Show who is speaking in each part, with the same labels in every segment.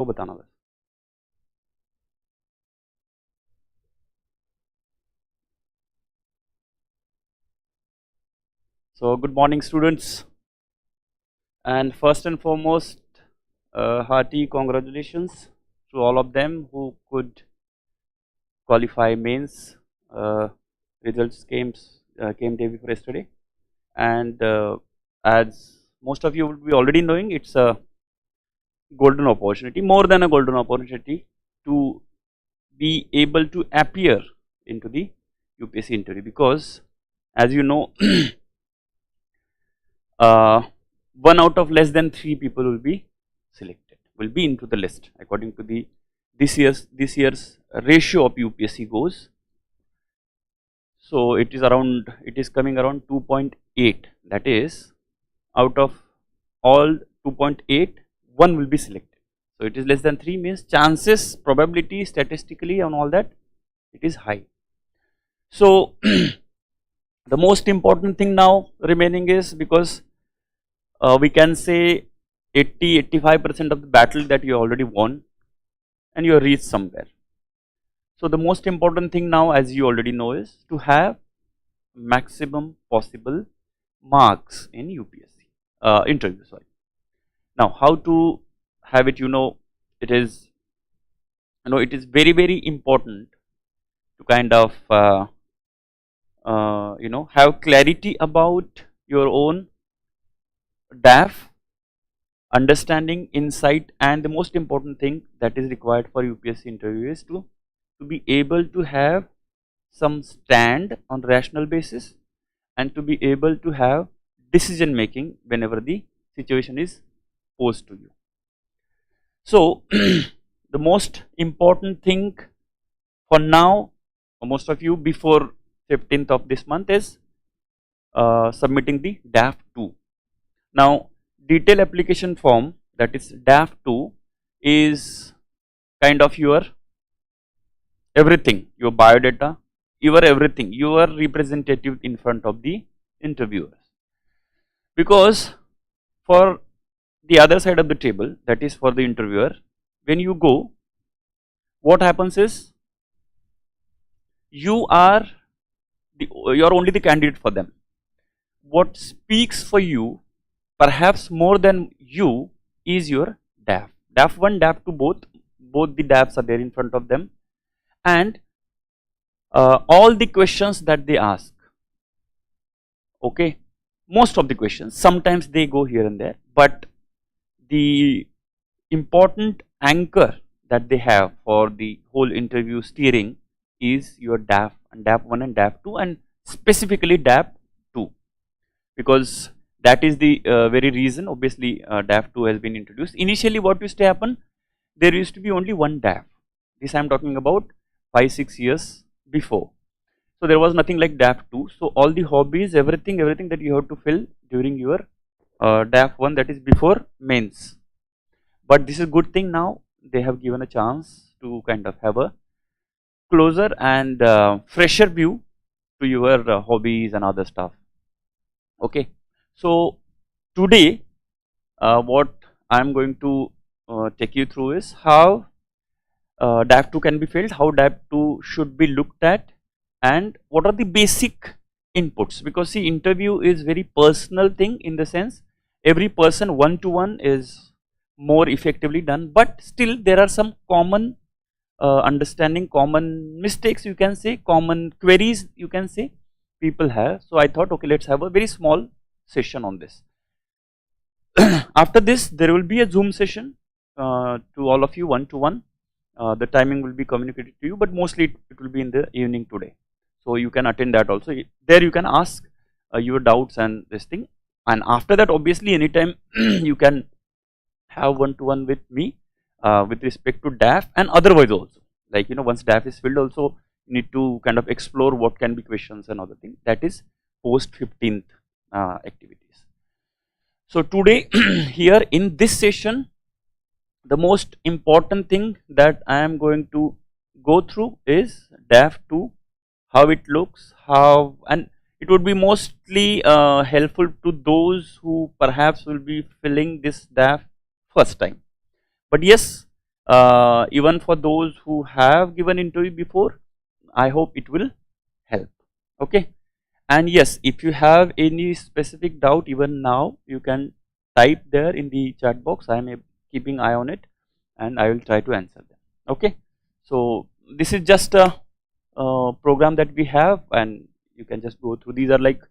Speaker 1: वो बताना बस। So good morning students, and first and foremost hearty congratulations to all of them who could qualify mains. Results came day before yesterday, and as most of you would be already knowing, it's a golden opportunity, more than a golden opportunity, to be able to appear into the UPSC interview, because as you know one out of less than 3 people will be selected, will be into the list according to the this year's ratio of UPSC goes. So it is coming around 2.8, that is out of all 2.8, 1 will be selected. So it is less than 3 means chances, probability, statistically and all that, it is high. So the most important thing now remaining is, because we can say 80-85% of the battle that you already won and you have reached somewhere. So the most important thing now, as you already know, is to have maximum possible marks in UPSC interview. Sorry. Now how to have it? It is very important to kind of have clarity about your own DAF, understanding, insight, and the most important thing that is required for UPSC interview is to be able to have some stand on rational basis and to be able to have decision making whenever the situation is posed to you. So the most important thing for now for most of you before 15th of this month is submitting the DAF-2. Now detailed application form, that is DAF-2, is kind of your everything, your biodata, your everything, your representative in front of the interviewers. Because for the other side of the table, that is for the interviewer, when you go, what happens is you are only the candidate for them. What speaks for you, perhaps more than you, is your DAF. DAF1, DAF2, both the DAFs are there in front of them, and all the questions that they ask, okay, most of the questions, sometimes they go here and there, but the important anchor that they have for the whole interview steering is your DAF, and DAF1 and DAF2, and specifically DAF2, because that is the very reason obviously DAF2 has been introduced. Initially what used to happen, there used to be only one DAF. This I am talking about 5-6 years before. So there was nothing like DAF2. So all the hobbies, everything that you have to fill during your DAF1, that is before mains. But this is good thing, now they have given a chance to kind of have a closer and fresher view to your hobbies and other stuff. Okay. So today what I am going to take you through is how DAF2 can be filled, how DAF2 should be looked at, and what are the basic inputs. Because see, interview is very personal thing, in the sense every person one-to-one is more effectively done, but still there are some common understanding, common mistakes you can say, common queries you can say people have. So I thought, okay, let's have a very small session on this. After this there will be a Zoom session to all of you one-to-one. The timing will be communicated to you, but mostly it will be in the evening today, so you can attend that also. There you can ask your doubts and this thing, and after that obviously anytime you can have one-to-one with me with respect to DAF, and otherwise also, like once DAF is filled also you need to kind of explore what can be questions and other things. That is post 15th activities. So today here in this session, the most important thing that I am going to go through is DAF2, how it looks, and it would be mostly helpful to those who perhaps will be filling this DAF first time. But yes, even for those who have given interview before, I hope it will help. Okay. And yes, if you have any specific doubt, even now you can type there in the chat box. I am keeping eye on it and I will try to answer them. Okay. So this is just a program that we have, and you can just go through. These are like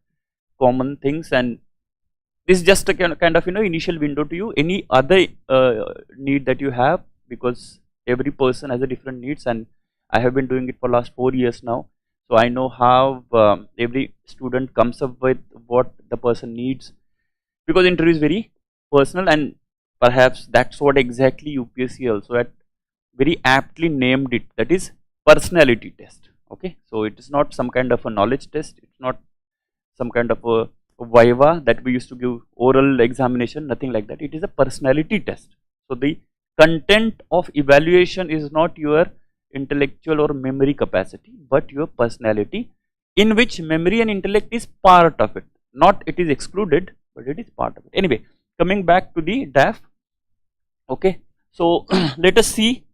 Speaker 1: common things, and this is just a kind of initial window to you. Any other need that you have, because every person has a different needs, and I have been doing it for last 4 years now. So I know how every student comes up with what the person needs, because interview is very personal, and perhaps that's what exactly UPSC also had very aptly named it, that is personality test. Okay, so it is not some kind of a knowledge test, it's not some kind of a viva that we used to give oral examination, nothing like that. It is a personality test. So the content of evaluation is not your intellectual or memory capacity, but your personality, in which memory and intellect is part of it. Not it is excluded, but it is part of it. Anyway, coming back to the DAF. Okay, so let us see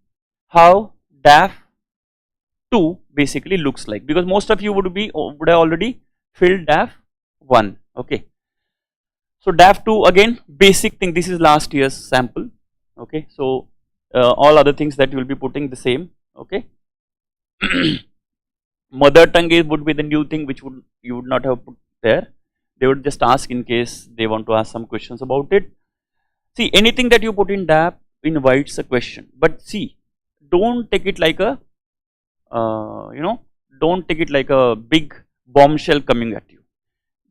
Speaker 1: how DAF-2 basically looks like, because most of you would have already filled DAF-1. Okay, so DAF-2, again basic thing, this is last year's sample. Okay, so all other things that you will be putting the same. Okay, mother tongue would be the new thing, which you would not have put there. They would just ask in case they want to ask some questions about it. See, anything that you put in DAF invites a question, but see, don't take it like a don't take it like a big bombshell coming at you.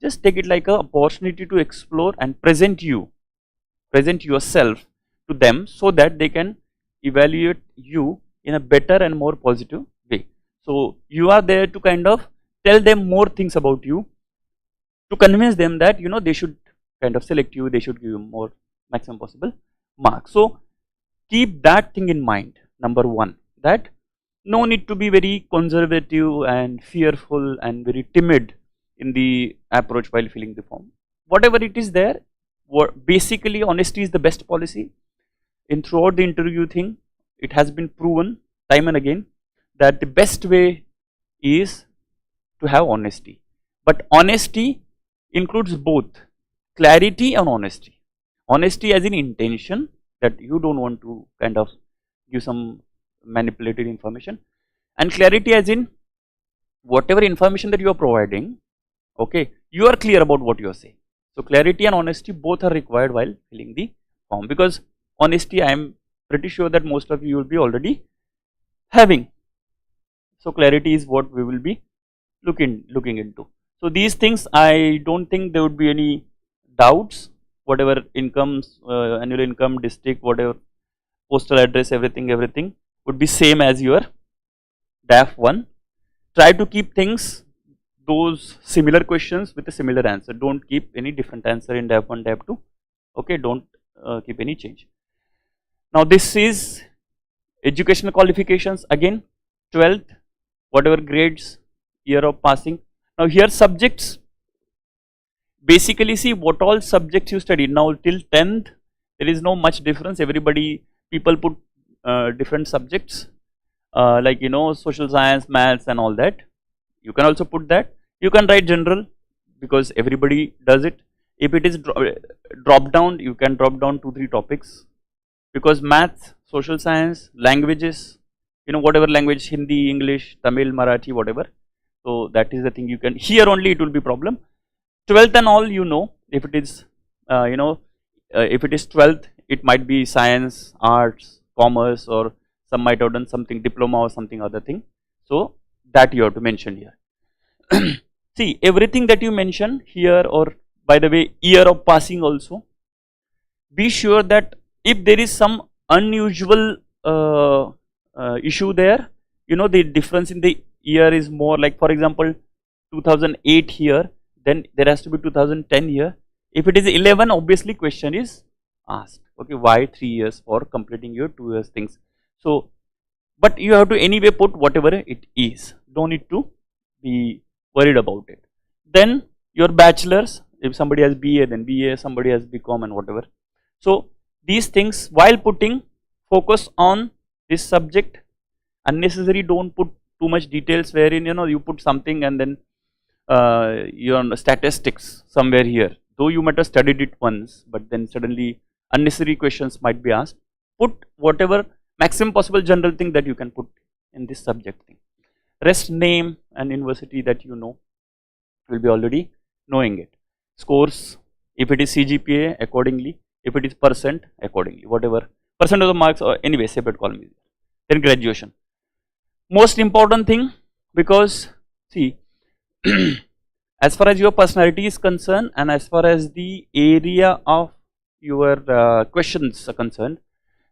Speaker 1: Just take it like an opportunity to explore and present yourself to them, so that they can evaluate you in a better and more positive way. So you are there to kind of tell them more things about you, to convince them that they should kind of select you, they should give you more maximum possible marks. So keep that thing in mind. Number one, that no need to be very conservative and fearful and very timid in the approach while filling the form. Whatever it is there, basically honesty is the best policy. In throughout the interview thing, it has been proven time and again that the best way is to have honesty. But honesty includes both clarity and honesty. Honesty as in intention, that you don't want to kind of give some manipulated information, and clarity as in whatever information that you are providing, okay, you are clear about what you are saying. So clarity and honesty both are required while filling the form, because honesty, I am pretty sure that most of you will be already having. So clarity is what we will be looking into. So these things, I don't think there would be any doubts. Whatever incomes, annual income, district, whatever, postal address, everything would be same as your DAF-1. Try to keep things, those similar questions with a similar answer. Don't keep any different answer in DAF-1, DAF-2. Okay, don't keep any change. Now this is educational qualifications, again 12th, whatever grades, year of passing. Now here subjects, basically see what all subjects you studied. Now till 10th there is no much difference. People put different subjects like social science, maths and all that. You can also put that. You can write general, because everybody does it. If it is drop down, you can drop down 2-3 topics, because maths, social science, languages, whatever language, Hindi, English, Tamil, Marathi, whatever. So that is the thing you can, here only it will be problem. 12th and all, if it is if it is 12th, it might be science, arts, commerce, or some might have done something diploma or something other thing. So that you have to mention here. See, everything that you mention here, or by the way, year of passing also, be sure that if there is some unusual issue there, the difference in the year is more, like for example 2008 here, then there has to be 2010 here. If it is 11, obviously question is asked. Okay, why 3 years for completing your 2 years things? So, but you have to anyway put whatever it is. Don't need to be worried about it. Then your bachelor's, if somebody has BA, then BA, somebody has BCom and whatever. So these things, while putting, focus on this subject. Unnecessary, don't put too much details wherein you put something and then your statistics somewhere here, though you might have studied it once, but then suddenly unnecessary questions might be asked. Put whatever maximum possible general thing that you can put in this subject thing. Rest, name and university that you know, will be already knowing it. Scores, if it is CGPA accordingly, if it is percent accordingly, whatever percent of the marks, or anyway separate column is there. Then graduation, most important thing, because see as far as your personality is concerned and as far as the area of your questions are concerned,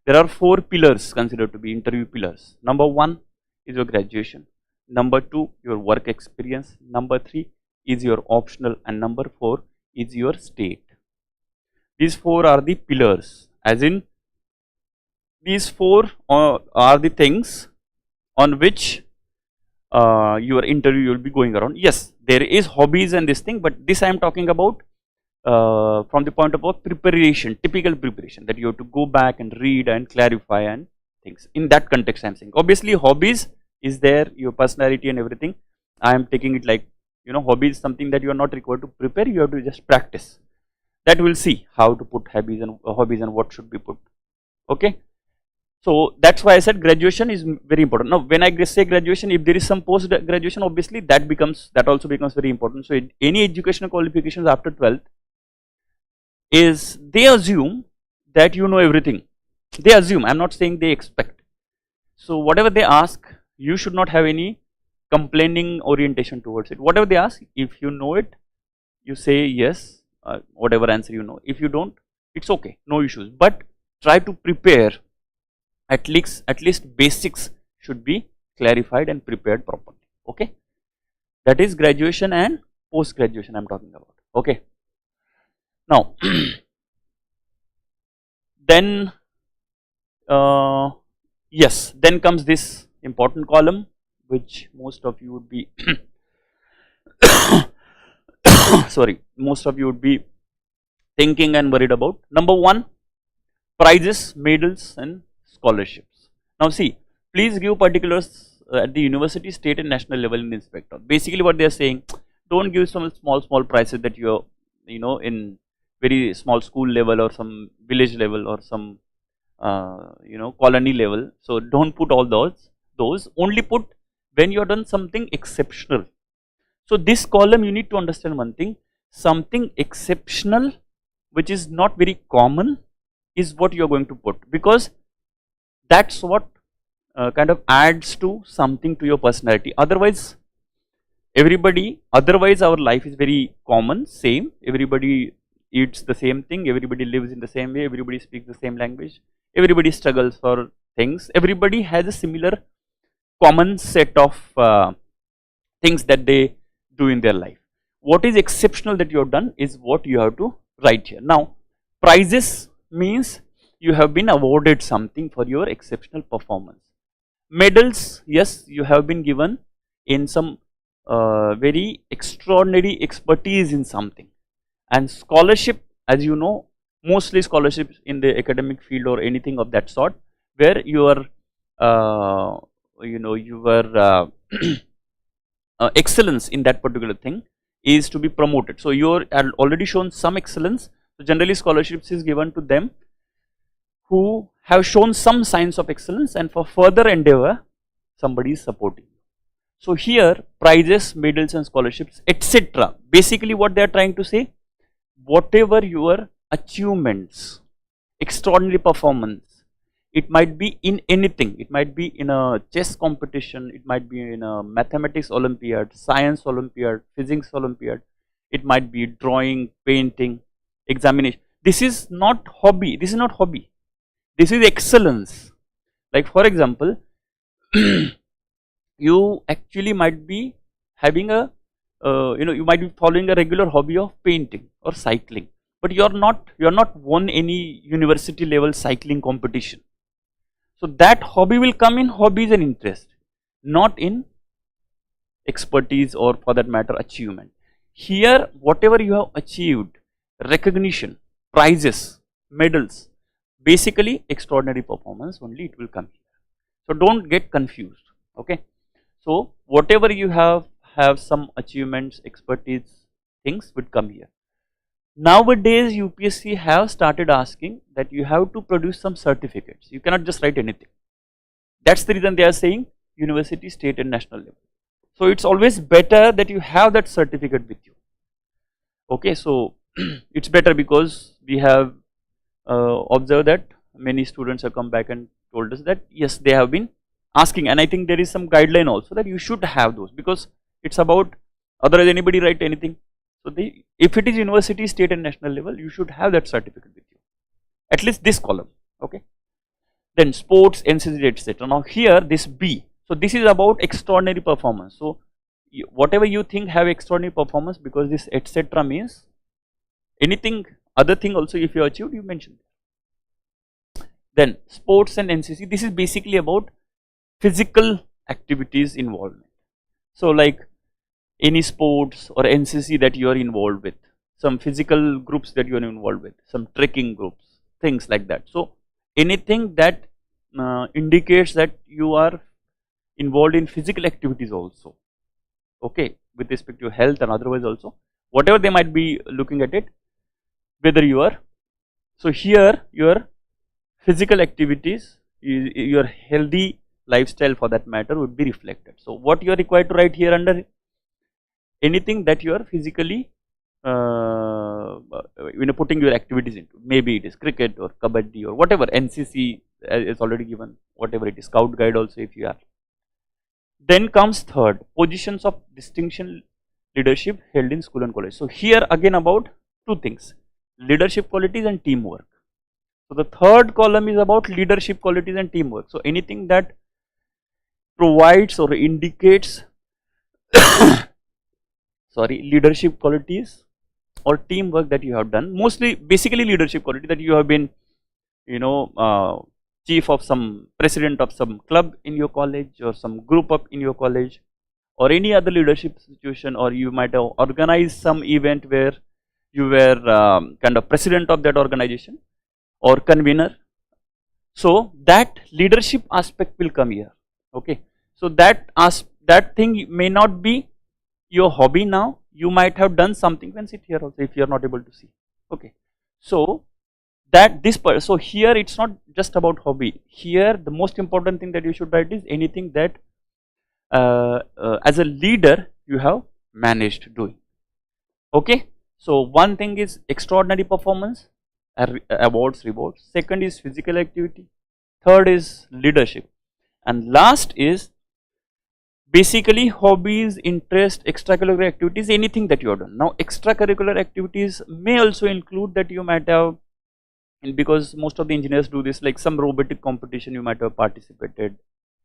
Speaker 1: there are 4 pillars considered to be interview pillars. Number 1 is your graduation, number 2 your work experience, number 3 is your optional, and number 4 is your state. These 4 are the pillars, as in these 4 are the things on which your interview will be going around. Yes, there is hobbies and this thing, but this I am talking about from the point of preparation, typical preparation, that you have to go back and read and clarify and things. In that context I am saying. Obviously hobbies is there, your personality and everything. I am taking it like, hobbies is something that you are not required to prepare, you have to just practice. That we'll see how to put hobbies and what should be put. Okay. So that's why I said graduation is very important. Now when I say graduation, if there is some post graduation, obviously that also becomes very important. So any educational qualifications after 12th is, they assume that you know everything. They assume, I am not saying they expect. So whatever they ask, you should not have any complaining orientation towards it. Whatever they ask, if you know it, you say yes, whatever answer you know. If you don't, it's okay, no issues. But try to prepare. At least basics should be clarified and prepared properly. Okay, that is graduation and post graduation I am talking about. Okay, now then yes, then comes this important column which most of you would be sorry, most of you would be thinking and worried about. Number 1, prizes, medals and scholarships. Now see, please give particulars at the university, state and national level in the inspector. Basically what they are saying, don't give some small prizes that you are, in very small school level or some village level or some colony level. So don't put all those, only put when you have done something exceptional. So this column you need to understand one thing, something exceptional which is not very common is what you are going to put, because that's what kind of adds to something to your personality. Otherwise our life is very common, same, everybody eats the same thing, everybody lives in the same way, everybody speaks the same language, everybody struggles for things, everybody has a similar common set of things that they do in their life. What is exceptional that you have done is what you have to write here. Now prizes means you have been awarded something for your exceptional performance. Medals, yes, you have been given in some very extraordinary expertise in something. And scholarship, as you know, mostly scholarships in the academic field or anything of that sort, where your excellence in that particular thing is to be promoted. So you are already shown some excellence. So generally scholarships is given to them who have shown some signs of excellence, and for further endeavor somebody is supporting. So here prizes, medals and scholarships, etc. Basically what they are trying to say, whatever your achievements, extraordinary performance, it might be in anything, it might be in a chess competition, it might be in a mathematics Olympiad, science Olympiad, physics Olympiad, it might be drawing, painting, examination. This is not hobby, this is excellence. Like for example, you actually might be having a you might be following a regular hobby of painting or cycling, but you are not won any university level cycling competition. So that hobby will come in hobbies and interest, not in expertise or for that matter achievement. Here whatever you have achieved, recognition, prizes, medals, basically extraordinary performance only, it will come here. So don't get confused. Okay, so whatever you have some achievements, expertise, things would come here. Nowadays UPSC have started asking that you have to produce some certificates. You cannot just write anything. That's the reason they are saying university, state and national level. So it's always better that you have that certificate with you. Okay, so it's better because we have observed that many students have come back and told us that yes, they have been asking, and I think there is some guideline also that you should have those, because it's about, otherwise anybody write anything. So if it is university, state and national level, you should have that certificate with you, at least this column. Okay, then sports, NCC, etc. Now here this B, so this is about extraordinary performance. So whatever you think have extraordinary performance, because this etc. means anything other thing also if you achieved, you mentioned. Then sports and NCC, this is basically about physical activities involvement. So like any sports or NCC that you are involved with, some physical groups that you are involved with, some trekking groups, things like that. So anything that indicates that you are involved in physical activities also, okay, with respect to health and otherwise also, whatever they might be looking at it, whether you are, so here your physical activities, your healthy lifestyle for that matter would be reflected. So what you are required to write here under anything that you are physically putting your activities into, maybe it is cricket or kabaddi or whatever, NCC is already given, whatever it is, scout guide also if you are. Then comes third, positions of distinction leadership held in school and college. So here again about two things, leadership qualities and teamwork. So the third column is about leadership qualities and teamwork. So anything that provides or indicates sorry, leadership qualities or teamwork that you have done, mostly basically leadership quality, that you have been chief of some, president of some club in your college or some group up in your college or any other leadership situation, or you might have organized some event where you were kind of president of that organization or convener. So that leadership aspect will come here. Okay, so that thing may not be your hobby now, you might have done something, when sit here also if you are not able to see. Okay, so that this part, so here it's not just about hobby, here the most important thing that you should write is anything that as a leader you have managed doing. Okay, so one thing is extraordinary performance, awards, rewards. Second is physical activity. Third is leadership, and last is basically hobbies, interest, extracurricular activities, anything that you have done. Now extracurricular activities may also include that you might have, because most of the engineers do this, like some robotic competition you might have participated.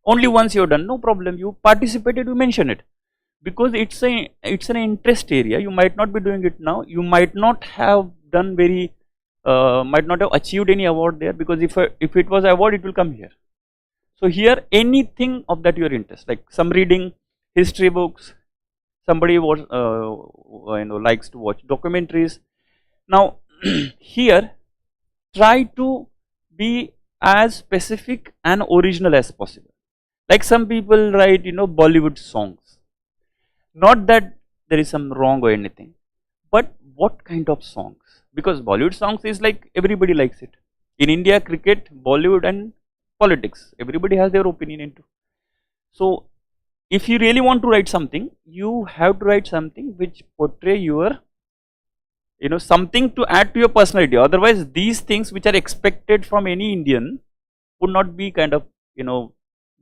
Speaker 1: Only once you have done, no problem, you participated, you mention it, because it's an interest area. You might not be doing it now, you might not have done very might not have achieved any award there, because if it was award, it will come here. So here anything of that your interest, like some reading, history books, somebody was likes to watch documentaries. Now here try to be as specific and original as possible. Like some people write Bollywood songs, not that there is some wrong or anything, but what kind of songs, because Bollywood songs is like everybody likes it. In India, cricket, Bollywood and politics, everybody has their opinion into. So if you really want to write something, you have to write something which portray your something to add to your personality. Otherwise these things which are expected from any Indian would not be kind of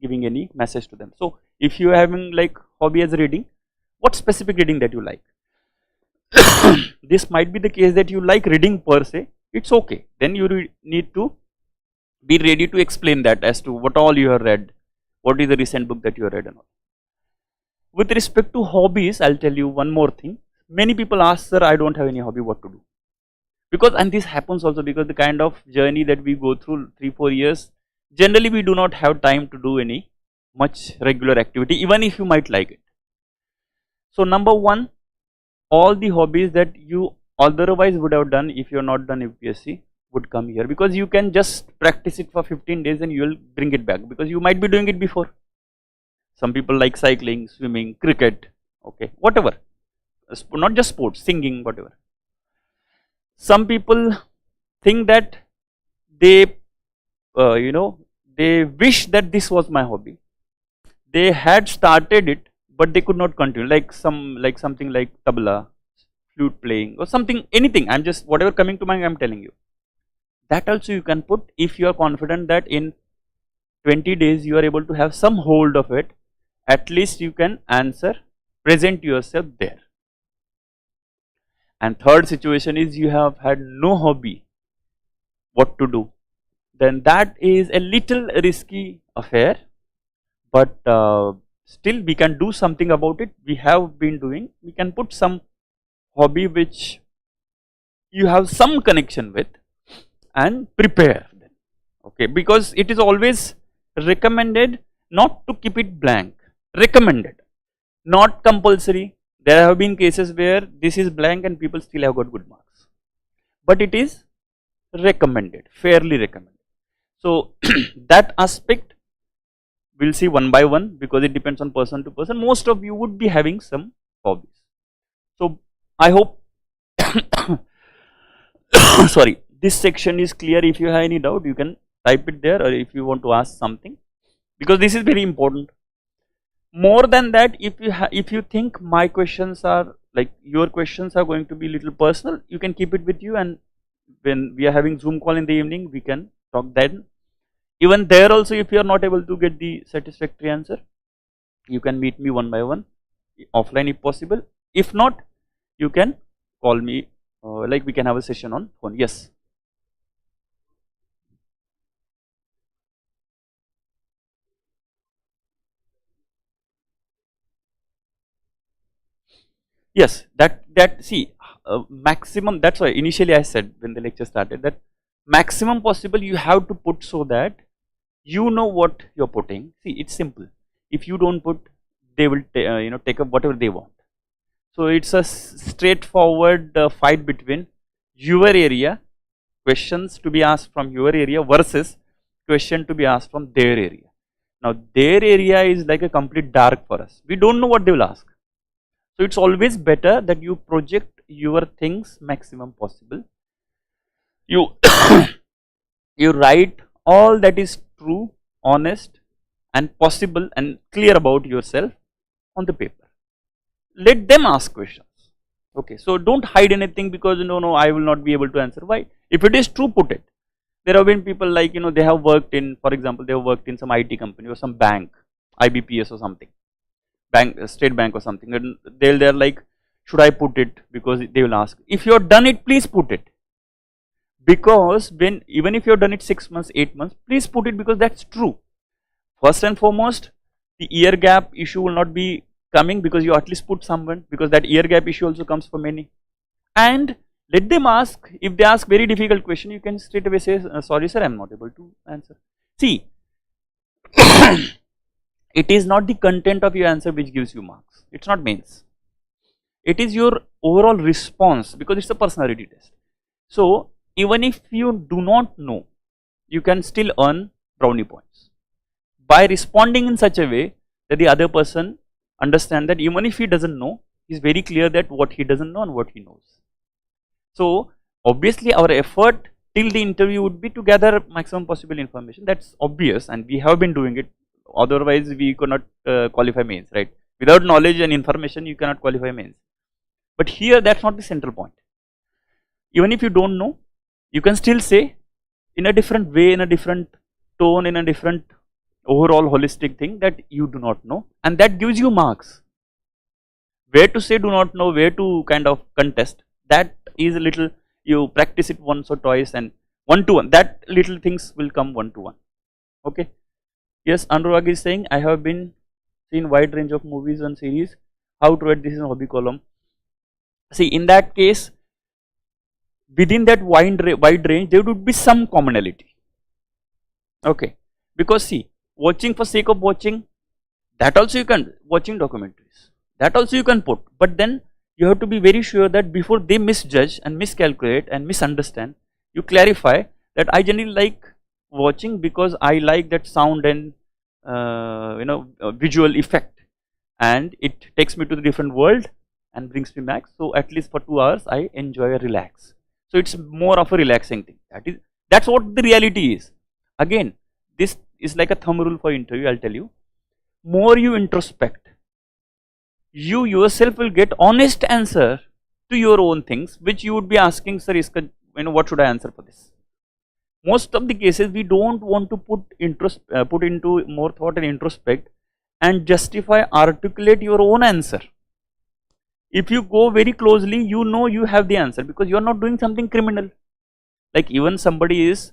Speaker 1: giving any message to them. So if you are having like hobby as reading, what specific reading that you like? This might be the case that you like reading per se, it's okay, then you need to be ready to explain that as to what all you have read, what is the recent book that you have read and all. With respect to hobbies, I'll tell you one more thing. Many people ask, sir, I don't have any hobby, what to do? Because, and this happens also because the kind of journey that we go through 3-4 years, generally we do not have time to do any much regular activity, even if you might like it. So number one, all the hobbies that you otherwise would have done if you are not done UPSC would come here, because you can just practice it for 15 days and you will bring it back, because you might be doing it before. Some people like cycling, swimming, cricket, okay, whatever, not just sports, singing, whatever. Some people think that they they wish that this was my hobby. They had started it, but they could not continue, like something like tabla, flute playing, or something, anything. I'm just, whatever coming to mind, I'm telling you. That also you can put, if you are confident that in 20 days you are able to have some hold of it. At least you can answer, present yourself there. And third situation is, you have had no hobby, what to do? Then that is a little risky affair, but still we can do something about it. We have been doing, we can put some hobby which you have some connection with and prepare then. Okay, because it is always recommended not to keep it blank, recommended, not compulsory. There have been cases where this is blank and people still have got good marks, but it is recommended, fairly recommended. So that aspect we'll see one by one, because it depends on person to person. Most of you would be having some hobbies. So I hope sorry, this section is clear. If you have any doubt, you can type it there, or if you want to ask something, because this is very important. More than that, if you think my questions are like, your questions are going to be little personal, you can keep it with you, and when we are having Zoom call in the evening, we can talk then. Even there also, if you are not able to get the satisfactory answer, you can meet me one by one, offline if possible. If not, you can call me, like we can have a session on phone. Yes. Yes, that see, maximum, that's why initially I said when the lecture started that maximum possible you have to put, so that you know what you're putting. See, it's simple. If you don't put, they will take up whatever they want. So it's a straightforward fight between your area, questions to be asked from your area, versus question to be asked from their area. Now their area is like a complete dark for us. We don't know what they will ask. So it's always better that you project your things maximum possible. You you write all that is true, honest and possible and clear about yourself on the paper. Let them ask questions. Okay, so don't hide anything, because no, I will not be able to answer. Why? If it is true, put it. There have been people like, they have worked in, for example, they have worked in some IT company or some bank, IBPS or something, bank, state bank or something, and they're like, should I put it? Because they will ask. If you have done it, please put it. Because even if you have done it 6 months, 8 months, please put it, because that's true. First and foremost, the year gap issue will not be coming, because you at least put someone, because that year gap issue also comes for many. And let them ask. If they ask very difficult question, you can straight away say, sorry sir, I am not able to answer. See, it is not the content of your answer which gives you marks. It's not mains. It is your overall response, because it's a personality test. So even if you do not know, you can still earn brownie points by responding in such a way that the other person understand that even if he doesn't know, he is very clear that what he doesn't know and what he knows. So obviously our effort till the interview would be to gather maximum possible information. That's obvious, and we have been doing it. Otherwise we could not qualify mains, right? Without knowledge and information, you cannot qualify mains. But here that's not the central point. Even if you don't know, you can still say in a different way, in a different tone, in a different overall holistic thing, that you do not know, and that gives you marks. Where to say do not know, where to kind of contest, that is a little, you practice it once or twice, and one to one, that little things will come one to one. Okay. Yes, Anurag is saying, I have been seen wide range of movies and series. How to write this in a hobby column? See, in that case, within that wide range, there would be some commonality. Okay, because see, watching for sake of watching, that also you can, watching documentaries, that also you can put, but then you have to be very sure that before they misjudge and miscalculate and misunderstand, You clarify that I generally like watching because I like that sound and visual effect, and it takes me to the different world and brings me back. So at least for 2 hours I enjoy a relax. So it's more of a relaxing thing. That's what the reality is. Again, this is like a thumb rule for interview. I'll tell you, more you introspect, you yourself will get honest answer to your own things, which you would be asking, sir, what should I answer for this? Most of the cases we don't want to put into more thought and introspect and justify, articulate your own answer. If you go very closely, you know you have the answer because you are not doing something criminal. Like even somebody is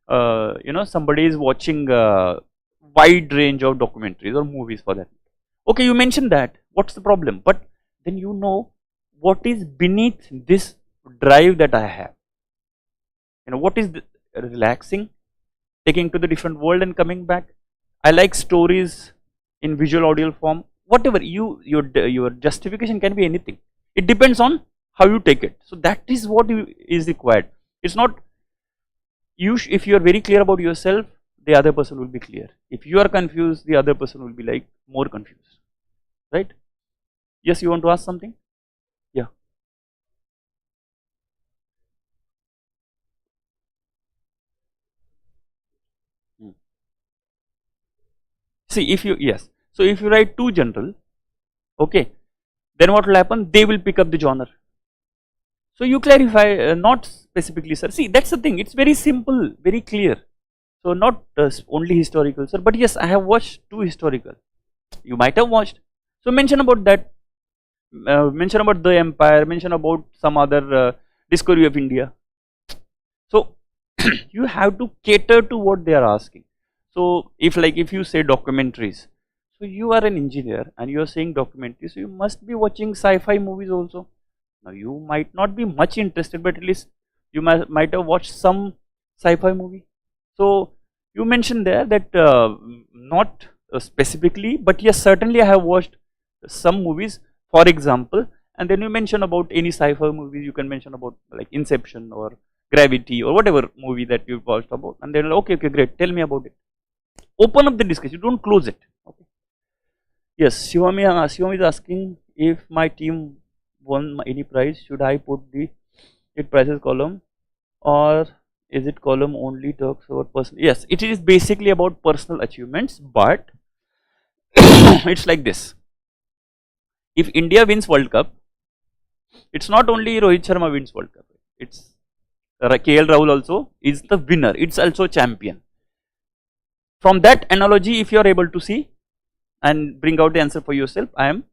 Speaker 1: watching a wide range of documentaries or movies for that. Okay, you mentioned that. What's the problem? But then you know what is beneath this drive that I have. What is relaxing, taking to the different world and coming back. I like stories in visual audio form. Whatever your justification can be anything. It depends on how you take it. So that is what is required. It's not if you are very clear about yourself, the other person will be clear. If you are confused, the other person will be like more confused. Right? Yes, you want to ask something? Yeah. See, if you so if you write too general, okay, then what will happen? They will pick up the genre. So you clarify, not specifically, sir. See, that's the thing. It's very simple, very clear. So not only historical, sir, but yes, I have watched 2 historical. You might have watched. So mention about that. Mention about the empire. Mention about some other discovery of India. So you have to cater to what they are asking. So if you say documentaries, so you are an engineer and you are saying documentaries, so you must be watching sci-fi movies also. Now you might not be much interested, but at least you might have watched some sci-fi movie. So you mentioned there that not specifically, but yes, certainly I have watched some movies, for example, and then you mention about any sci-fi movie. You can mention about like Inception or Gravity or whatever movie that you watched about, and then okay, great, tell me about it. Open up the discussion, don't close it. Okay. Yes, Shivami is asking if my team won any prize, should I put the it prizes column, or is it column only talks about personal? Yes, it is basically about personal achievements, but it's like this. If India wins World Cup, it's not only Rohit Sharma wins World Cup, it's KL Rahul also is the winner, it's also champion. From that analogy, if you are able to see and bring out the answer for yourself, I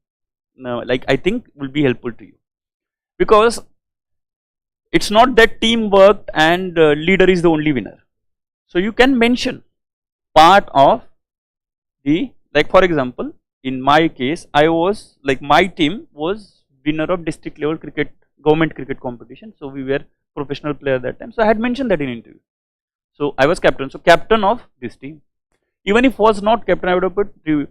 Speaker 1: think will be helpful to you, because it's not that team worked and leader is the only winner. So you can mention part of the, like for example, in my case, I was like my team was winner of district level cricket, government cricket competition. So we were professional player that time. So I had mentioned that in interview. So I was captain. So captain of this team. Even if was not captain, I would have put the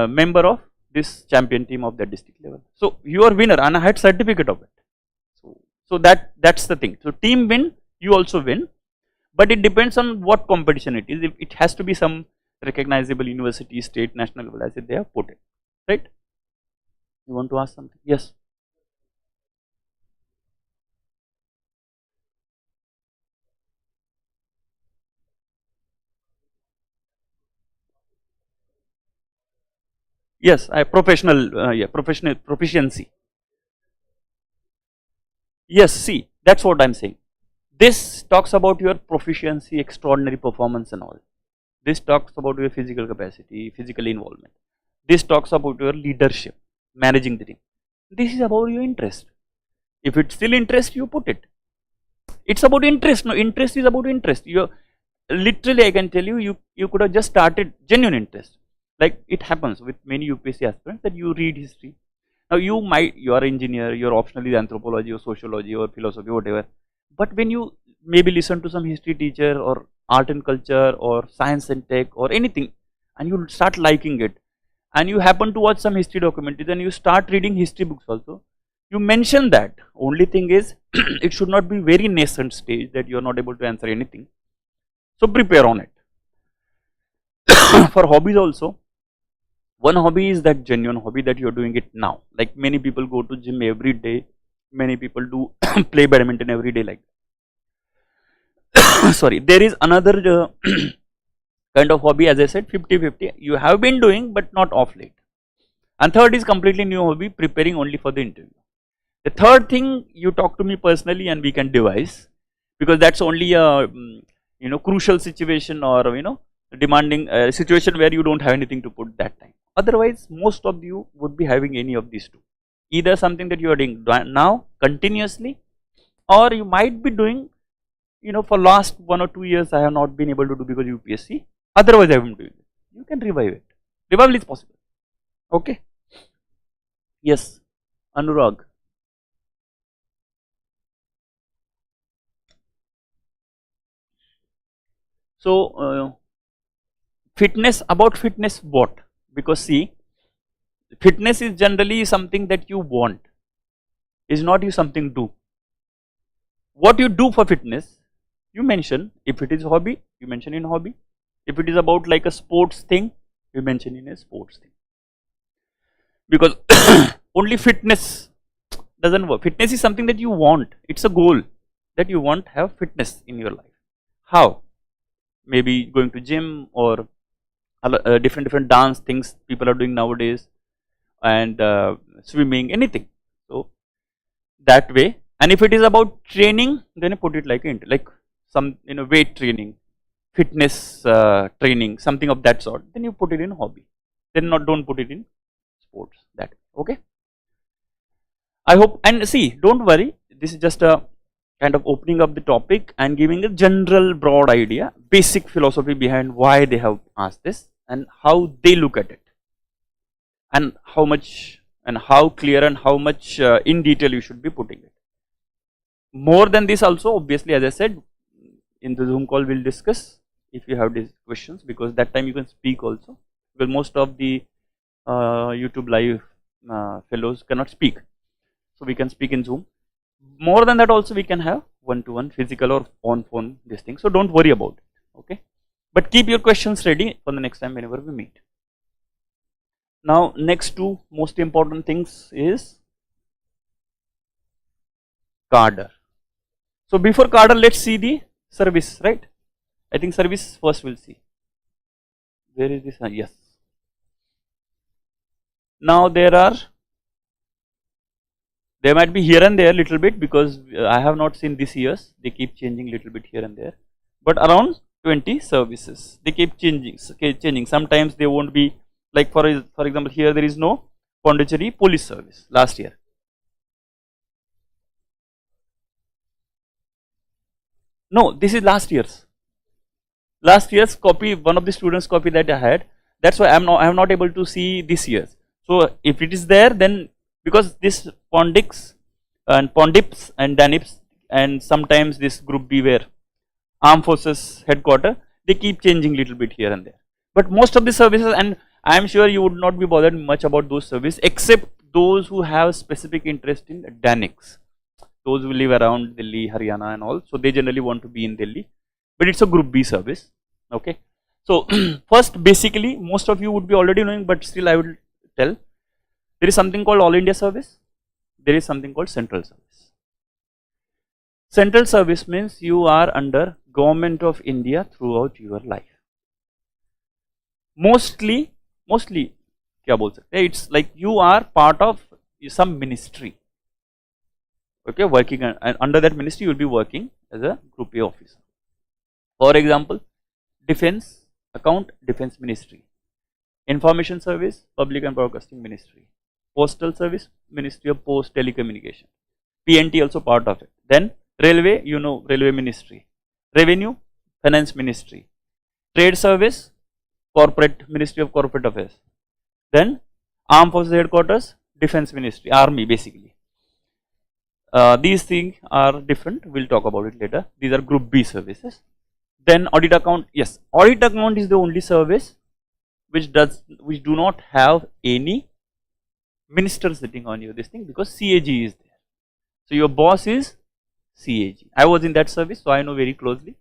Speaker 1: member of this champion team of that district level. So you are winner, and I had certificate of it. So that's the thing. So team win, you also win, but it depends on what competition it is. If it has to be some recognizable university, state, national level, as if they have put it, right? You want to ask something? Yes. Yes, professional proficiency. Yes, see, that's what I'm saying. This talks about your proficiency, extraordinary performance and all. This talks about your physical capacity, physical involvement. This talks about your leadership, managing the team. This is about your interest. If it's still interest, you put it. It's about interest. No, interest is about interest. Literally, I can tell you, you could have just started genuine interest. Like it happens with many UPSC aspirants that you read history. Now you are an engineer, you're optionally anthropology or sociology or philosophy, whatever. But when you maybe listen to some history teacher or art and culture or science and tech or anything, and you start liking it, and you happen to watch some history documentaries and you start reading history books also, You mention that. Only thing is it should not be very nascent stage that you are not able to answer anything. So prepare on it. For hobbies also, one hobby is that genuine hobby that you are doing it now. Like many people go to gym every day. Many people do play badminton every day like that. Sorry, there is another kind of hobby, as I said, 50-50. You have been doing but not off late. And third is completely new hobby, preparing only for the interview. The third thing, you talk to me personally and we can devise, because that's only a crucial situation, or demanding situation where you don't have anything to put that time. Otherwise, most of you would be having any of these two. Either something that you are doing now continuously, or you might be doing, for last 1 or 2 years I have not been able to do because UPSC. Otherwise, I am doing it. You can revive it. Revival is possible. Okay. Yes, Anurag. So, fitness, about fitness what? Because see, fitness is generally something that you want, is not you something do. What you do for fitness, you mention. If it is hobby, you mention in hobby. If it is about like a sports thing, you mention in a sports thing. Because only fitness doesn't work. Fitness is something that you want. It's a goal that you want to have fitness in your life. How? Maybe going to gym, or different dance things people are doing nowadays, and swimming, anything. So that way. And if it is about training, then you put it like some weight training, fitness training, something of that sort. Then you put it in hobby. Then don't put it in sports. That okay. I hope, and see, don't worry. This is just a kind of opening up the topic and giving a general broad idea, basic philosophy behind why they have asked this and how they look at it, and how much and how clear and how much in detail you should be putting it. More than this also, obviously, as I said, in the Zoom call we'll discuss if you have these questions, because that time you can speak also, because most of the YouTube live fellows cannot speak, so we can speak in Zoom. More than that also, we can have one-to-one physical or on phone this thing, so don't worry about it. Okay, but keep your questions ready for the next time whenever we meet. Now next two most important things is cadre. So before cadre, let's see the service, right? I think service first we'll see. Where is this? Yes. Now there might be here and there little bit, because I have not seen this years. They keep changing little bit here and there, but around 20 services they keep changing. Sometimes they won't be, like for example, here there is no Pondicherry police service last year. No, this is last year's. Last year's copy, one of the students' copy that I had. That's why I am not able to see this year's. So if it is there, then because this Pondips and Danips, and sometimes this group B where Armed Forces headquarter, they keep changing little bit here and there. But most of the services, and I am sure you would not be bothered much about those services, except those who have specific interest in Danics. Those who live around Delhi, Haryana and all, so they generally want to be in Delhi, but it's a group B service. Okay, so first, basically most of you would be already knowing, but still I will tell. There is something called All India Service. There is something called Central Service. Central Service means you are under Government of India throughout your life. Mostly क्या बोल सकते हैं, it's like you are part of some ministry. Okay, working and under that ministry you will be working as a group A officer. For example, Defense Account, Defense Ministry. Information Service, Public and Broadcasting Ministry. Postal Service, Ministry of Post Telecommunication. PNT also part of it. Then Railway, Railway Ministry. Revenue, Finance Ministry. Trade Service, Corporate, Ministry of Corporate Affairs. Then Armed Forces Headquarters, Defense Ministry, Army basically. These things are different, we'll talk about it later. These are group B services. Then audit account, yes, audit account is the only service which do not have any minister sitting on your this thing, because CAG is there. So your boss is CAG. I was in that service, so I know very closely.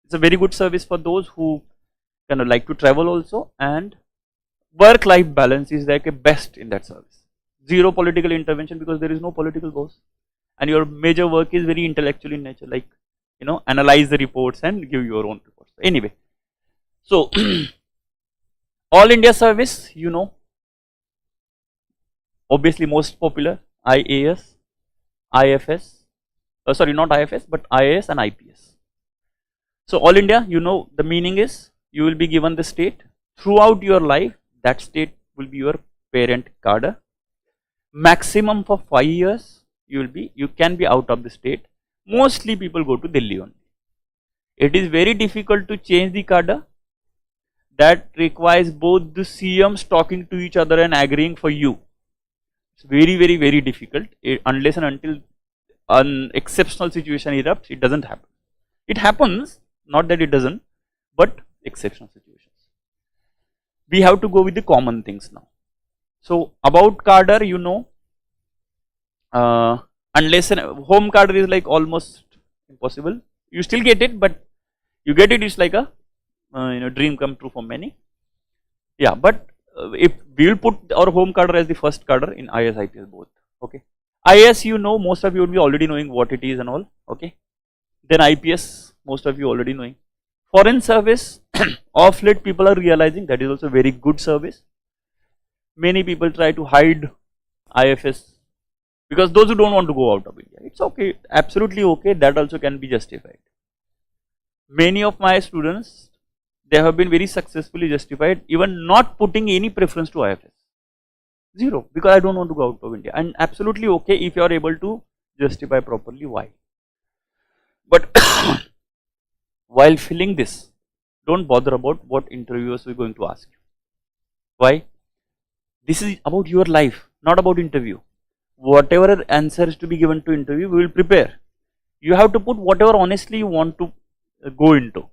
Speaker 1: It's a very good service for those who kind of like to travel also, and work-life balance is like a best in that service. Zero political intervention, because there is no political boss, and your major work is very intellectual in nature, like analyze the reports and give your own reports. Anyway, so all India service, obviously most popular IAS, IFS, sorry, not IFS but IAS and IPS. So all India, the meaning is you will be given the state throughout your life. That state will be your parent cadre. Maximum for 5 years you can be out of the state. Mostly people go to Delhi only. It is very difficult to change the cadre. That requires both the CMs talking to each other and agreeing for you. It's very, very, very difficult. Unless and until an exceptional situation erupts, it doesn't happen. It happens, not that it doesn't, but exceptional situations. We have to go with the common things now. So about cadre, unless home cadre is like almost impossible. You still get it, but you get it, it's like a dream come true for many. Yeah, but if we will put our home cadre as the first cadre in IAS, IPS both. Okay. IAS, most of you would be already knowing what it is and all. Okay. Then IPS, most of you already knowing. Foreign service, of late people are realizing that is also a very good service. Many people try to hide IFS because those who don't want to go out of India. It's okay, absolutely okay, that also can be justified. Many of my students, they have been very successfully justified even not putting any preference to IFS. Zero, because I don't want to go out of India, and absolutely okay if you are able to justify properly why. But while filling this, don't bother about what interviewers are going to ask you. Why? This is about your life, not about interview. Whatever answers to be given to interview, we will prepare. You have to put whatever honestly you want to go into.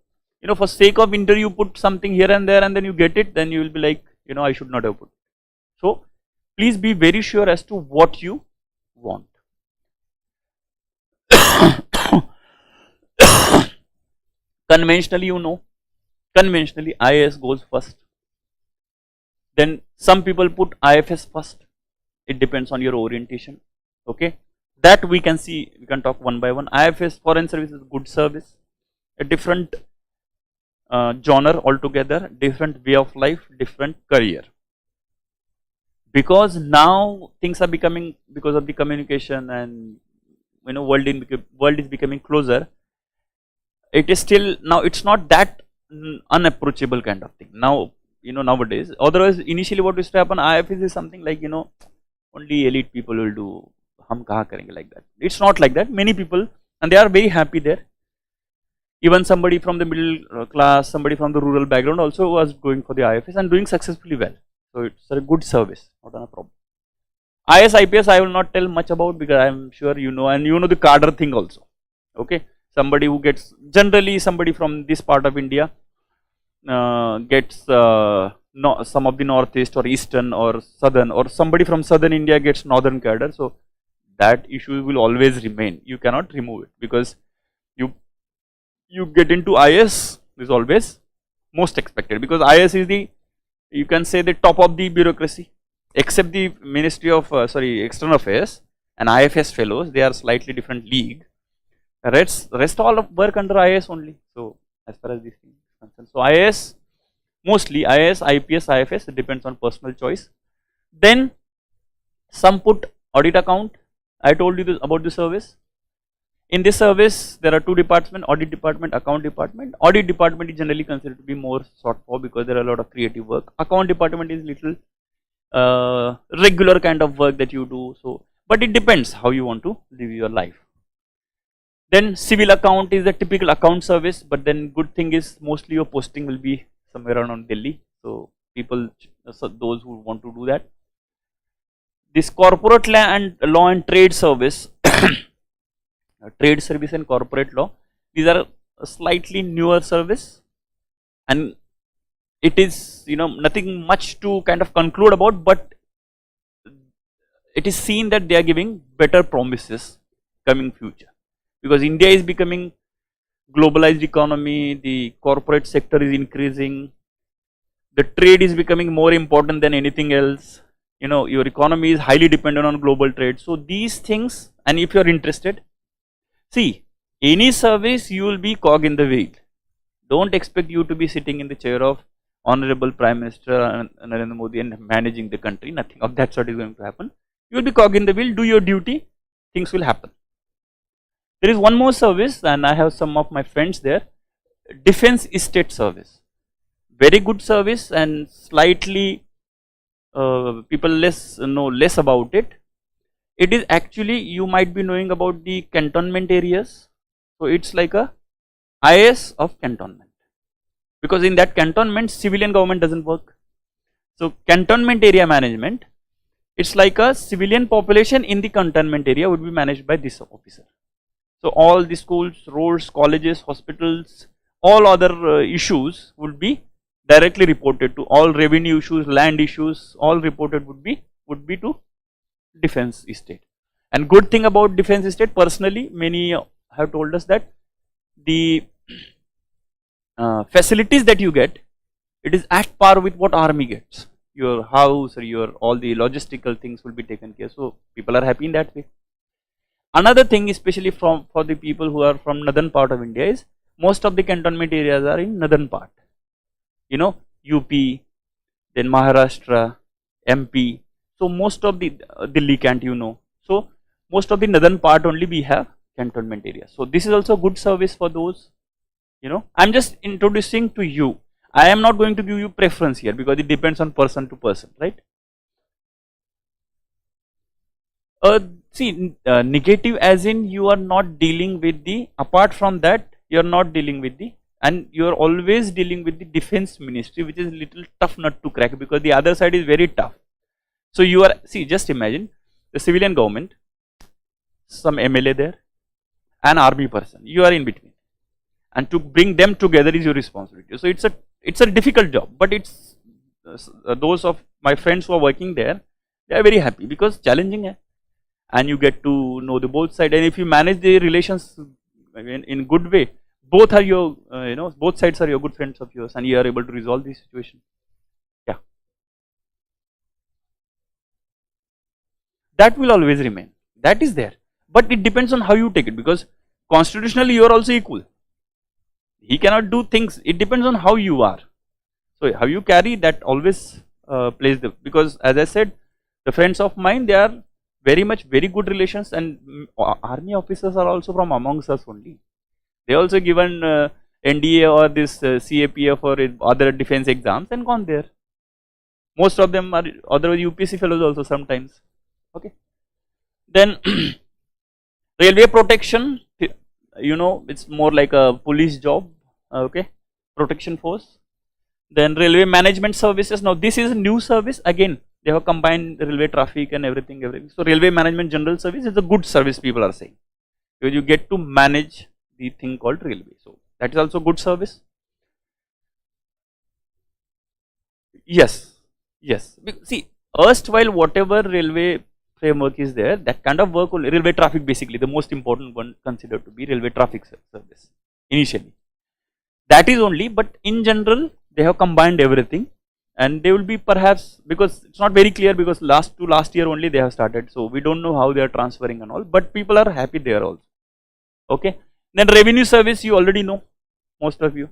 Speaker 1: For sake of interview, put something here and there and then you get it, then you will be like, I should not have put it. So please be very sure as to what you want. Conventionally, conventionally IAS goes first. Then some people put IFS first. It depends on your orientation. Okay, that we can see, we can talk one by one. IFS, foreign service, is good service, a different genre altogether, different way of life, different career. Because now things are becoming, because of the communication and world is becoming closer. It is still now, it's not that unapproachable kind of thing now, nowadays. Otherwise, initially what used to happen, IFS is something like, only elite people will do, hum kaha karenge, like that. It's not like that. Many people, and they are very happy there. Even somebody from the middle class, somebody from the rural background also was going for the IFS and doing successfully well. So it's a good service, not a problem. IAS, IPS I will not tell much about, because I am sure and the cadre thing also. Okay. Somebody who gets, generally somebody from this part of India gets some of the northeast or eastern or southern, or somebody from southern India gets northern cadre. So that issue will always remain. You cannot remove it, because you get into IAS is always most expected, because IAS is the, you can say, the top of the bureaucracy, except the Ministry of External Affairs and IFS fellows. They are slightly different league. Rest all of work under IAS only. So as far as this thing is concerned, so IAS, mostly IAS, IPS, IFS, it depends on personal choice. Then some put audit account. I told you about the service. In this service, there are two departments: audit department, account department. Audit department is generally considered to be more sought for, because there are a lot of creative work. Account department is little regular kind of work that you do. So, but it depends how you want to live your life. Then civil account is the typical account service, but then good thing is mostly your posting will be somewhere around Delhi. So people, those who want to do that. This corporate law and trade service, trade service and corporate law, these are a slightly newer service, and it is nothing much to kind of conclude about, but it is seen that they are giving better promises coming future, because India is becoming globalized economy, the corporate sector is increasing, the trade is becoming more important than anything else. You know, your economy is highly dependent on global trade. So these things, and if you are interested, see, any service you will be cog in the wheel. Don't expect you to be sitting in the chair of Honorable Prime Minister Narendra Modi and managing the country. Nothing of that sort is going to happen. You will be cog in the wheel, do your duty, things will happen. There is one more service, and I have some of my friends there, Defense Estate Service. Very good service, and slightly people know less about it. It is actually, you might be knowing about the cantonment areas. So it's like a IAS of cantonment, because in that cantonment civilian government doesn't work. So cantonment area management, it's like a civilian population in the cantonment area would be managed by this officer. So all the schools, roads, colleges, hospitals, all other issues would be directly reported to, all revenue issues, land issues, all reported would be to defense estate. And good thing about defense estate, personally many have told us that the facilities that you get, it is at par with what army gets. Your house or your all the logistical things will be taken care. So people are happy in that way. Another thing, especially for the people who are from northern part of India, is most of the cantonment areas are in northern part. You know, UP, then Maharashtra, MP. So most of the Delhi can't, you know. So most of the northern part only we have cantonment area. So this is also good service for those. You know, I am just introducing to you. I am not going to give you preference here, because it depends on person to person, right? See, negative as in you are not dealing with the, apart from that, you are not dealing with the, and you are always dealing with the defense ministry, which is a little tough nut to crack, because the other side is very tough. So you are, see, just imagine the civilian government, some MLA there, an army person, you are in between, and to bring them together is your responsibility. So it's a difficult job, but it's those of my friends who are working there, they are very happy, because challenging hai, and you get to know the both side, and if you manage the relations in good way, both are your you know, both sides are your good friends of yours, and you are able to resolve the situation. Yeah, that will always remain, that is there, but it depends on how you take it, because constitutionally you are also equal. He cannot do things, it depends on how you are. So how you carry, that always plays the, because as I said, the friends of mine, they are very much very good relations, and army officers are also from amongst us only. They also given NDA or this CAPF or other defense exams and gone there. Most of them are otherwise UPSC fellows also sometimes. Okay. Then railway protection, you know, it's more like a police job. Okay, protection force. Then railway management services. Now this is a new service. Again, they have combined railway traffic and everything. So railway management general service is a good service, people are saying, because you get to manage the thing called railway. So that is also good service. Yes, yes. See, erstwhile whatever railway framework is there, that kind of work only, railway traffic basically, the most important one considered to be railway traffic service initially. That is only, but in general they have combined everything, and they will be perhaps, because it's not very clear, because last year only they have started, so we don't know how they are transferring and all, but people are happy there also. Okay. Then revenue service, you already know, most of you,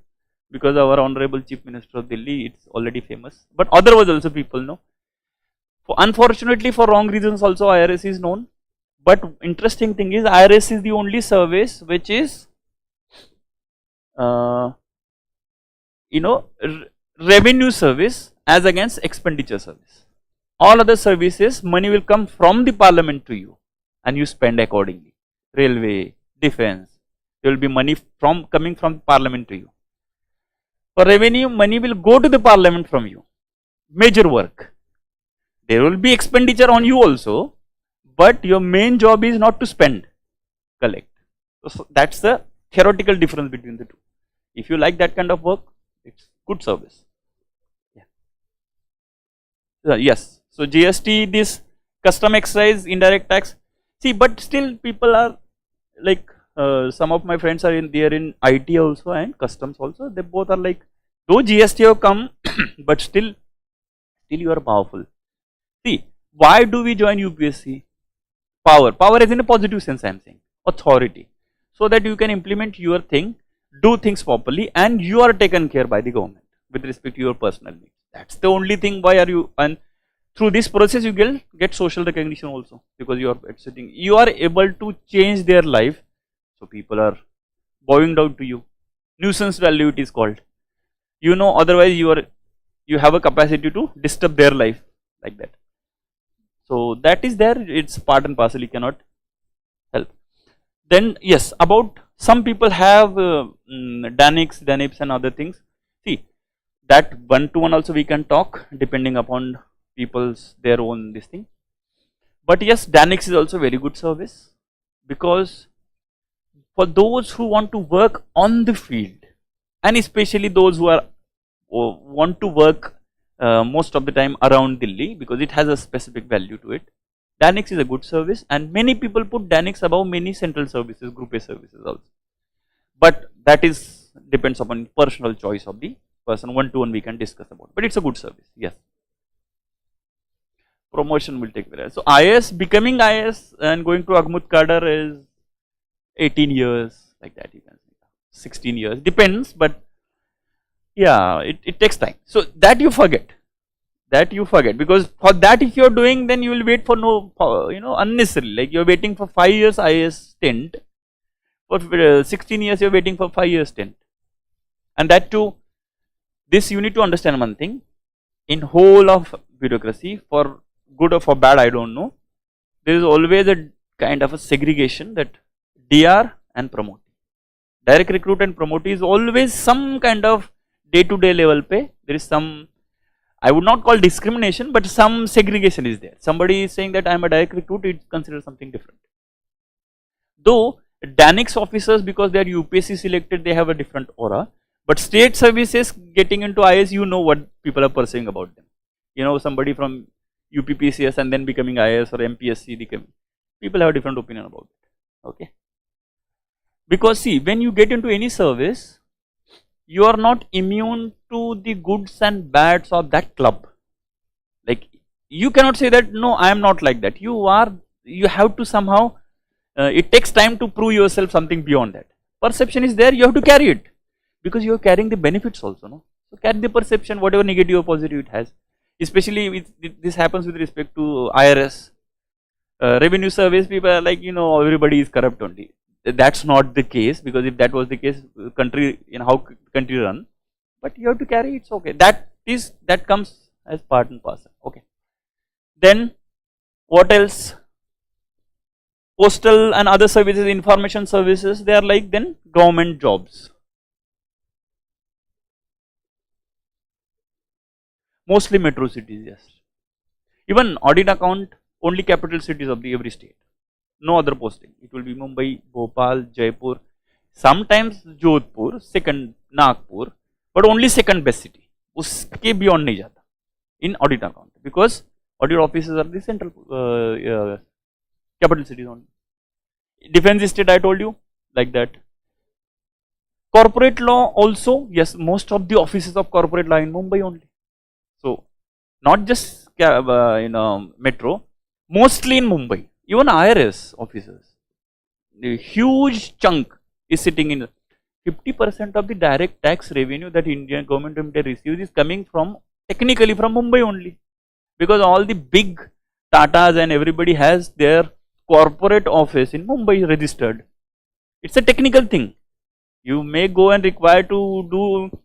Speaker 1: because our Honorable Chief Minister of Delhi, it's already famous, but otherwise also people know. Unfortunately, for wrong reasons also IRS is known, but interesting thing is IRS is the only service which is you know, revenue service as against expenditure service. All other services, money will come from the parliament to you, and you spend accordingly. Railway, defense, there will be money coming from parliament to you. For revenue, money will go to the parliament from you. Major work. There will be expenditure on you also, but your main job is not to spend, collect. So that's the theoretical difference between the two. If you like that kind of work, it's good service. Yeah. Yes. So GST, this custom excise, indirect tax. See, but still people are like, some of my friends are there in IT also and customs also. They both are like, though GST have come, but still you are powerful. See, why do we join UPSC? Power is in a positive sense I am saying, authority, so that you can implement your thing, do things properly, and you are taken care by the government with respect to your personal needs. That's the only thing. Why are you, and through this process you get social recognition also, because you are able to change their life, so people are bowing down to you. Nuisance value it is called, otherwise you have a capacity to disturb their life like that. So that is there, it's part and parcel, you cannot help. Then yes, about some people have DANIPS and other things. See, that one-to-one also we can talk depending upon people's their own this thing. But yes, DANIPS is also very good service, because for those who want to work on the field, and especially those who are want to work most of the time around Delhi, because it has a specific value to it, DANIPS is a good service, and many people put DANIPS above many central services, group A services also. But that is depends upon personal choice of the person. One-to-one we can discuss about, but it's a good service. Yes, promotion will take place. So IAS, becoming IAS and going to Aghmut cadre is 18 years, like that you can say, 16 years, depends, but yeah, it takes time. So that you forget, because for that if you are doing, then you will wait for no, unnecessary, like you are waiting for 5 years IAS stint, for 16 years you are waiting for 5 years stint. And that too, this you need to understand one thing, in whole of bureaucracy, for good or for bad I don't know, there is always a kind of a segregation, that DR and promote, direct recruit and promote is always some kind of day-to-day level pay. There is some, I would not call discrimination, but some segregation is there. Somebody is saying that I am a direct recruit, it's considered something different. Though DANIPS officers, because they are UPSC selected, they have a different aura. But state services getting into IAS, what people are pursuing about them. Somebody from UPPCS and then becoming IAS or MPSC, people have a different opinion about it. Okay. Because see, when you get into any service, you are not immune to the goods and bads of that club. Like, you cannot say that, no, I am not like that. You have to somehow, it takes time to prove yourself something beyond that. Perception is there, you have to carry it, because you are carrying the benefits also, no? So carry the perception, whatever negative or positive it has. Especially this happens with respect to IRS, revenue service. People are like, everybody is corrupt only. That's not the case, because if that was the case, country, how country run, but you have to carry, it's okay. That comes as part and parcel. Okay. Then what else? Postal and other services, information services, they are like then government jobs. Mostly metro cities, yes. Even audit account, only capital cities of the every state. No other posting. It will be Mumbai, Bhopal, Jaipur, sometimes Jodhpur, second Nagpur, but only second best city. Uske beyond nahi jata in audit account, because audit offices are the central capital cities only. Defense state I told you, like that. Corporate law also, yes, most of the offices of corporate law in Mumbai only. So not just metro, mostly in Mumbai. Even IRS officers, the huge chunk is sitting in 50% of the direct tax revenue that Indian government receives is coming from, technically from Mumbai only, because all the big Tatas and everybody has their corporate office in Mumbai registered. It's a technical thing. You may go and require to do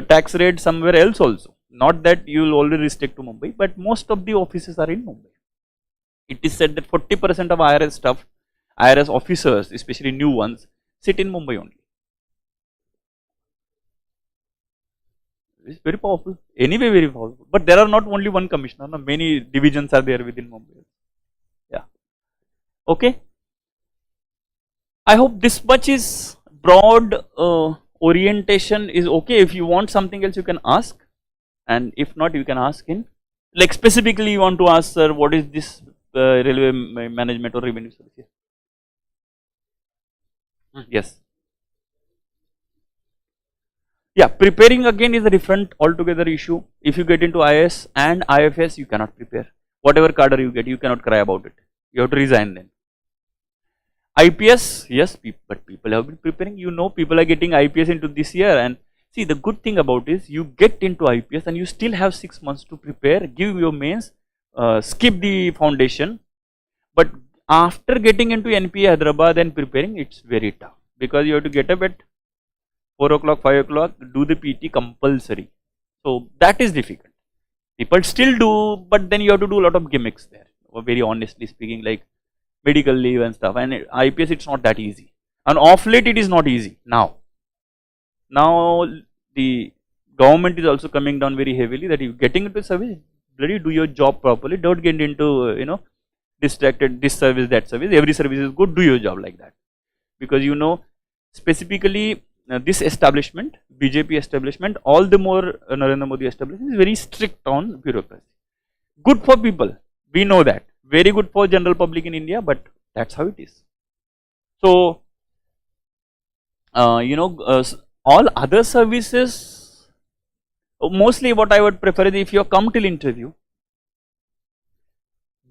Speaker 1: tax rate somewhere else also. Not that you will only restrict to Mumbai, but most of the offices are in Mumbai. It is said that 40% of IRS officers, especially new ones, sit in Mumbai only. It's very powerful. Anyway, very powerful. But there are not only one commissioner, no? Many divisions are there within Mumbai. Yeah. Okay. I hope this much is broad orientation is okay. If you want something else, you can ask. And if not, you can ask in, like specifically you want to ask, sir, what is this railway management or revenue service. Yes. Yeah, preparing again is a different altogether issue. If you get into IAS and IFS, you cannot prepare. Whatever cadre you get, you cannot cry about it. You have to resign then. IPS, yes, but people have been preparing. You know, people are getting IPS into this year. And see, the good thing about is you get into IPS and you still have 6 months to prepare, give your mains, skip the foundation. But after getting into NPA Hyderabad and preparing, it's very tough because you have to get up at 4 o'clock, 5 o'clock, do the PT compulsory. So that is difficult. People still do, but then you have to do a lot of gimmicks there. Very honestly speaking, like medical leave and stuff. And IPS, it's not that easy. And off late, it is not easy now. Now the government is also coming down very heavily that you getting into service, bloody do your job properly. Don't get into distracted. This service, that service. Every service is good. Do your job like that, because specifically. This establishment, BJP establishment, all the more Narendra Modi establishment is very strict on bureaucracy. Good for people, we know that. Very good for general public in India, but that's how it is. So, all other services, mostly what I would prefer is if you come till interview,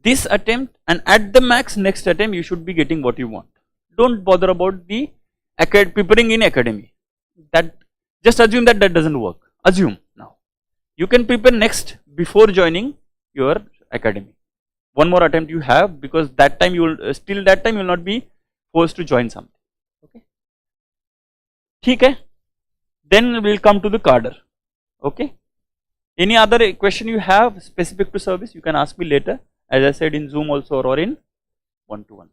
Speaker 1: this attempt and at the max next attempt you should be getting what you want. Don't bother about the preparing in academy. That just assume that doesn't work. Assume now. You can prepare next before joining your academy. One more attempt you have, because that time you will not be forced to join something. Okay. Then we will come to the cadre. Okay. Any other question you have specific to service, you can ask me later. As I said, in Zoom also or in one-to-one.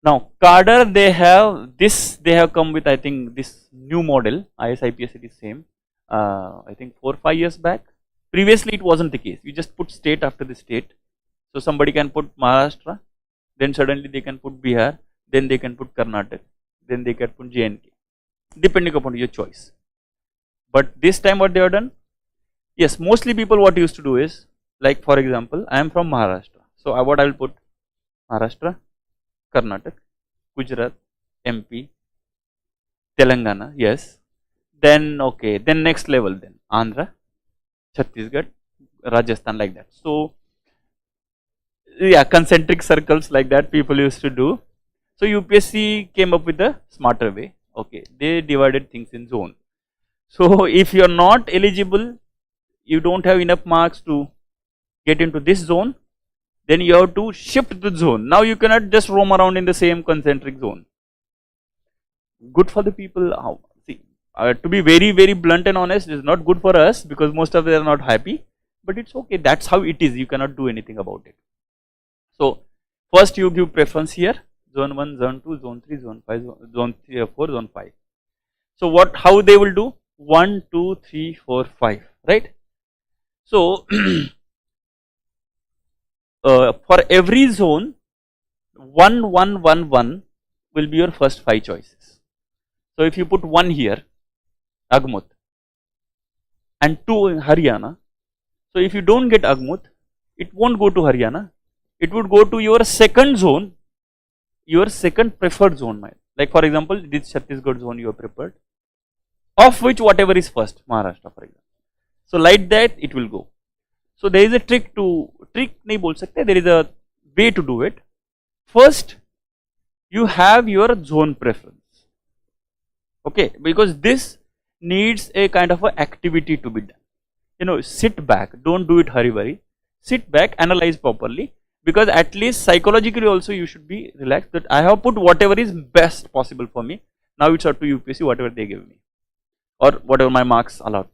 Speaker 1: Now, cadre, they have come with, I think, this new model. IAS IPS, it is same. I think 4 or 5 years back. Previously, it wasn't the case. You just put state after the state. So, somebody can put Maharashtra, then suddenly they can put Bihar, then they can put Karnataka, then they can put JNK, depending upon your choice. But this time, what they have done? Yes, mostly people what used to do is, like for example, I am from Maharashtra. So, what I will put? Maharashtra, Karnataka, Gujarat, MP, Telangana, yes. Then okay, then next level, then Andhra, Chhattisgarh, Rajasthan, like that. So yeah, concentric circles like that people used to do. So UPSC came up with a smarter way. Okay, they divided things in zone. So if you are not eligible, you don't have enough marks to get into this zone, then you have to shift the zone. Now you cannot just roam around in the same concentric zone. Good for the people. See, to be very, very blunt and honest, it's not good for us because most of them are not happy. But it's okay. That's how it is. You cannot do anything about it. So first you give preference here: zone 1, zone 2, zone 3, zone 5, zone 3, 4, zone 5. So how they will do? 1, 2, 3, 4, 5. Right? So for every zone, 1, 1, 1, 1 will be your first 5 choices. So if you put 1 here, Agmut, and 2 in Haryana, so if you don't get Agmut, it won't go to Haryana, it would go to your second zone, your second preferred zone. Like for example, this Chhattisgarh zone you have prepared, of which whatever is first, Maharashtra for example. So like that it will go. So there is a trick nahi bol sakte, there is a way to do it. First, you have your zone preference. Okay, because this needs a kind of a activity to be done. Sit back, don't do it hurry. Sit back, analyze properly, because at least psychologically also you should be relaxed that I have put whatever is best possible for me. Now it's up to UPSC whatever they give me or whatever my marks allowed.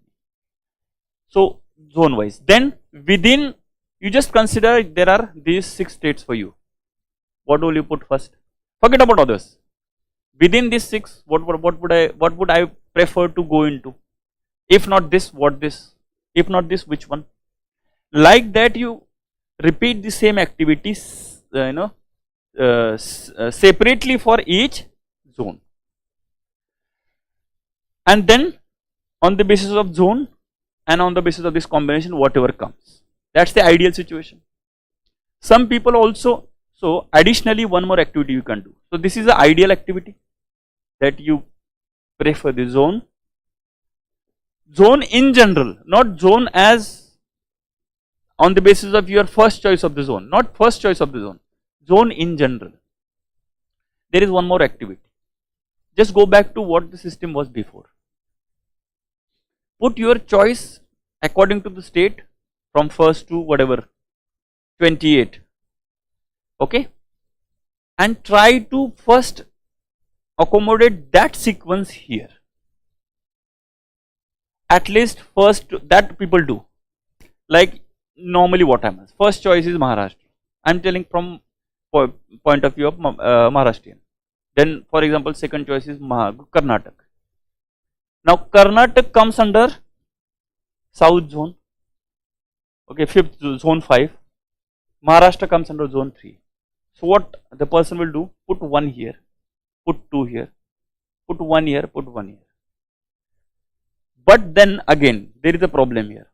Speaker 1: So zone wise, then within you just consider there are these 6 states for you. What will you put first? Forget about others. Within these 6, what would I prefer to go into? If not this, what this? If not this, which one? Like that you repeat the same activities, separately for each zone, and then on the basis of zone and on the basis of this combination, whatever comes. That's the ideal situation. Some people also, so additionally one more activity you can do. So this is the ideal activity that you prefer the zone. Zone in general, not zone as on the basis of your first choice of the zone, not first choice of the zone, zone in general. There is one more activity. Just go back to what the system was before. Put your choice according to the state from first to whatever 28, okay, and try to first accommodate that sequence here. At least first that people do. Like normally what happens, first choice is Maharashtra. I am telling from point of view of Maharashtrian. Then for example second choice is Karnataka. Now Karnataka comes under south zone, okay, fifth zone 5. Maharashtra comes under zone 3. So what the person will do, put 1 here, put 2 here, put 1 here, put 1 here. But then again there is a problem here.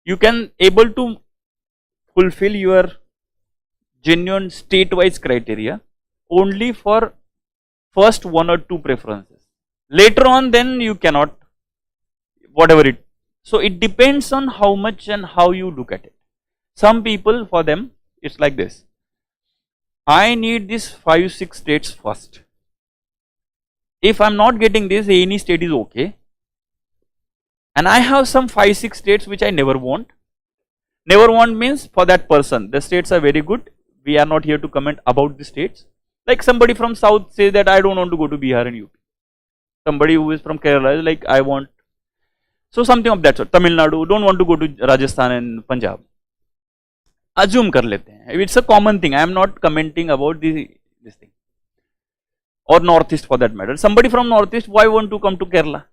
Speaker 1: You can able to fulfill your genuine state-wise criteria only for first 1 or 2 preferences. Later on then you cannot, whatever it. So it depends on how much and how you look at it. Some people, for them it's like this. I need these 5-6 states first. If I am not getting this, any state is okay. And I have some 5-6 states which I never want. Never want means for that person, the states are very good. We are not here to comment about the states. Like somebody from south says that I don't want to go to Bihar and UP. Somebody who is from Kerala is like I want. So something of that sort. Tamil Nadu, don't want to go to Rajasthan and Punjab. Assume kar lete hain. It's a common thing. I am not commenting about this thing. Or Northeast for that matter. Somebody from Northeast, why want to come to Kerala?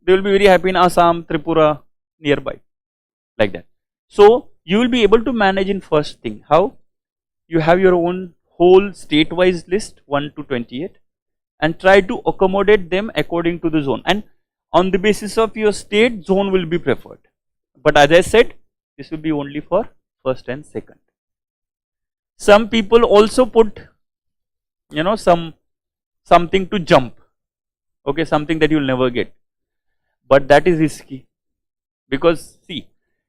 Speaker 1: They will be very happy in Assam, Tripura, nearby. Like that. So you will be able to manage in first thing. How? You have your own whole state-wise list 1 to 28 and try to accommodate them according to the zone. And on the basis of your state, zone will be preferred. But as I said, this will be only for first and second. Some people also put, you know, something to jump, okay, something that you will never get, but that is risky because see,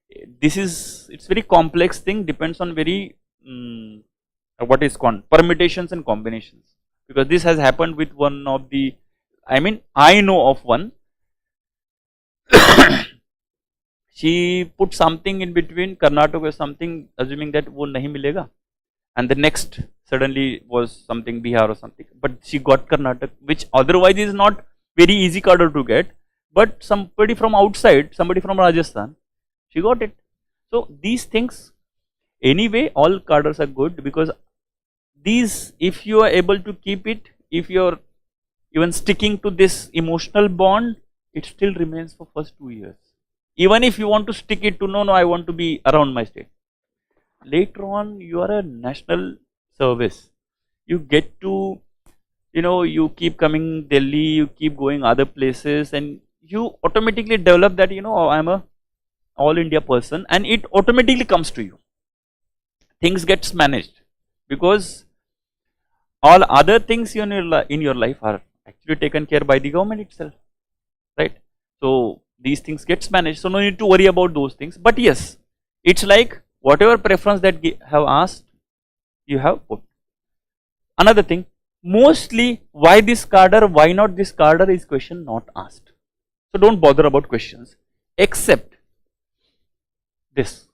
Speaker 1: it's very complex thing, depends on very what is called permutations and combinations, because this has happened with one of the, I know of one. She put something in between Karnataka or something, assuming that wo nahi milega, and the next suddenly was something Bihar or something, but she got Karnataka, which otherwise is not very easy cadre to get, but somebody from outside, somebody from Rajasthan, she got it. So these things, anyway, all cadres are good, because these, if you are able to keep it, if you are even sticking to this emotional bond, it still remains for first 2 years. Even if you want to stick it to no, I want to be around my state. Later on, you are a national service. You get to, you keep coming Delhi, you keep going other places, and you automatically develop that, I am a all India person, and it automatically comes to you. Things gets managed because all other things in your life are actually taken care by the government itself, right? So these things gets managed, so no need to worry about those things. But yes, it's like whatever preference that have asked, you have put. Another thing, mostly why this cadre, why not this cadre is question not asked. So don't bother about questions, except this.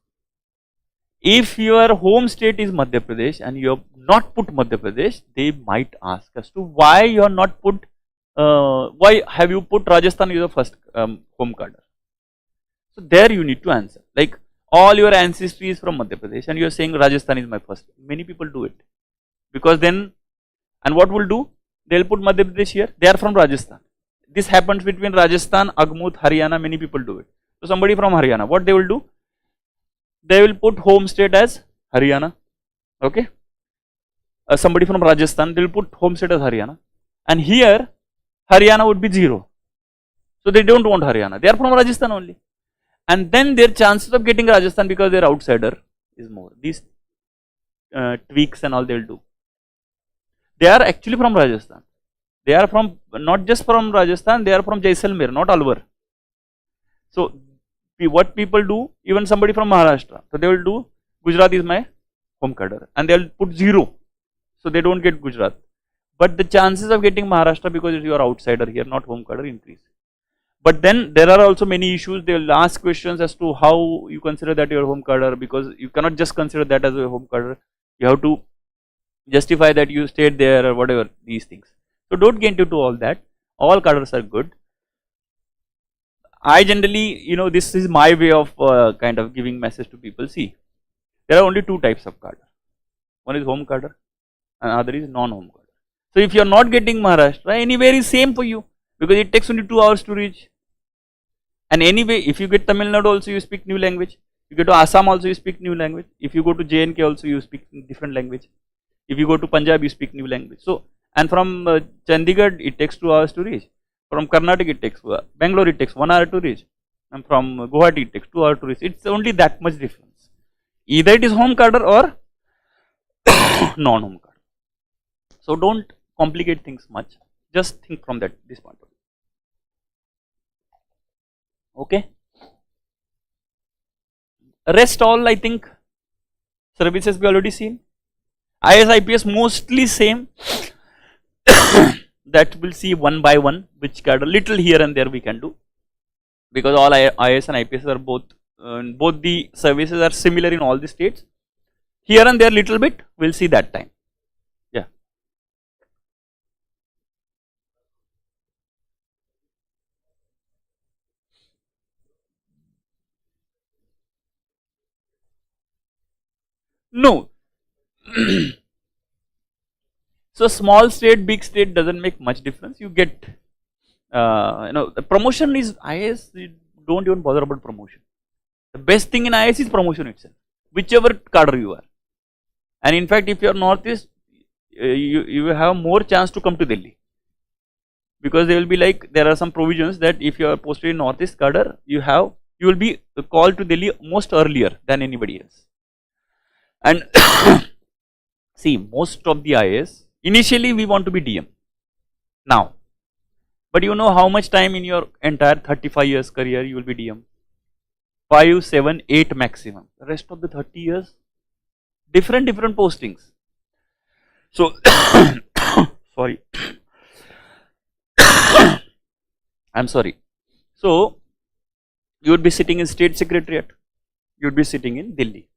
Speaker 1: If your home state is Madhya Pradesh and you have not put Madhya Pradesh, they might ask as to why you have not put, why have you put Rajasthan as your first home cadre. So there you need to answer, like all your ancestry is from Madhya Pradesh and you are saying Rajasthan is my first. Many people do it, because then, and what will do, they will put Madhya Pradesh here, they are from Rajasthan. This happens between Rajasthan, Agmut, Haryana, many people do it. So somebody from Haryana, what they will do, they will put home state as Haryana, okay. Somebody from Rajasthan, they will put home state as Haryana, and here Haryana would be 0. So they don't want Haryana, they are from Rajasthan only. And then their chances of getting Rajasthan, because they are outsider, is more. These tweaks and all they will do. They are actually from Rajasthan. They are from not just from Rajasthan, they are from Jaisalmer, not Alwar. So what people do, even somebody from Maharashtra, so they will do Gujarat is my home cadre and they will put 0, so they don't get Gujarat. But the chances of getting Maharashtra, because you are outsider here, not home cadre, increase. But then there are also many issues. They will ask questions as to how you consider that your home cadre, because you cannot just consider that as a home cadre. You have to justify that you stayed there or whatever, these things. So don't get into all that. All cadres are good. I generally, this is my way of kind of giving message to people. See, there are only 2 types of cadre. One is home cadre and other is non-home cadre. So if you are not getting Maharashtra, anywhere is same for you, because it takes only 2 hours to reach. And anyway, if you get Tamil Nadu also, you speak new language. You go to Assam also, you speak new language. If you go to JNK also, you speak different language. If you go to Punjab, you speak new language. So, and from Chandigarh, it takes 2 hours to reach. From Karnataka, it takes Bangalore, it takes 1 hour to reach. And from Guwahati, it takes 2 hours to reach. It's only that much difference. Either it is home cadre or non-home cadre. So don't complicate things much. Just think from this point of view. Okay. Rest all, I think services we already seen. IAS IPS mostly same. That we'll see one by one, which cadre little here and there we can do, because all IAS and IPS are both the services are similar in all the states. Here and there little bit, we'll see that time. Yeah. No. So small state, big state doesn't make much difference. You get, the promotion is IAS. You don't even bother about promotion. The best thing in IAS is promotion itself, whichever cadre you are. And in fact, if you are Northeast, you have more chance to come to Delhi, because they will be like, there are some provisions that if you are posted in Northeast cadre, you will be called to Delhi most earlier than anybody else. And see, most of the IAS, initially we want to be DM now, but you know how much time in your entire 35 years career you will be DM? 5, 7, 8 maximum. The rest of the 30 years, different postings. So, sorry, I'm sorry. So, you would be sitting in State Secretariat, you would be sitting in Delhi.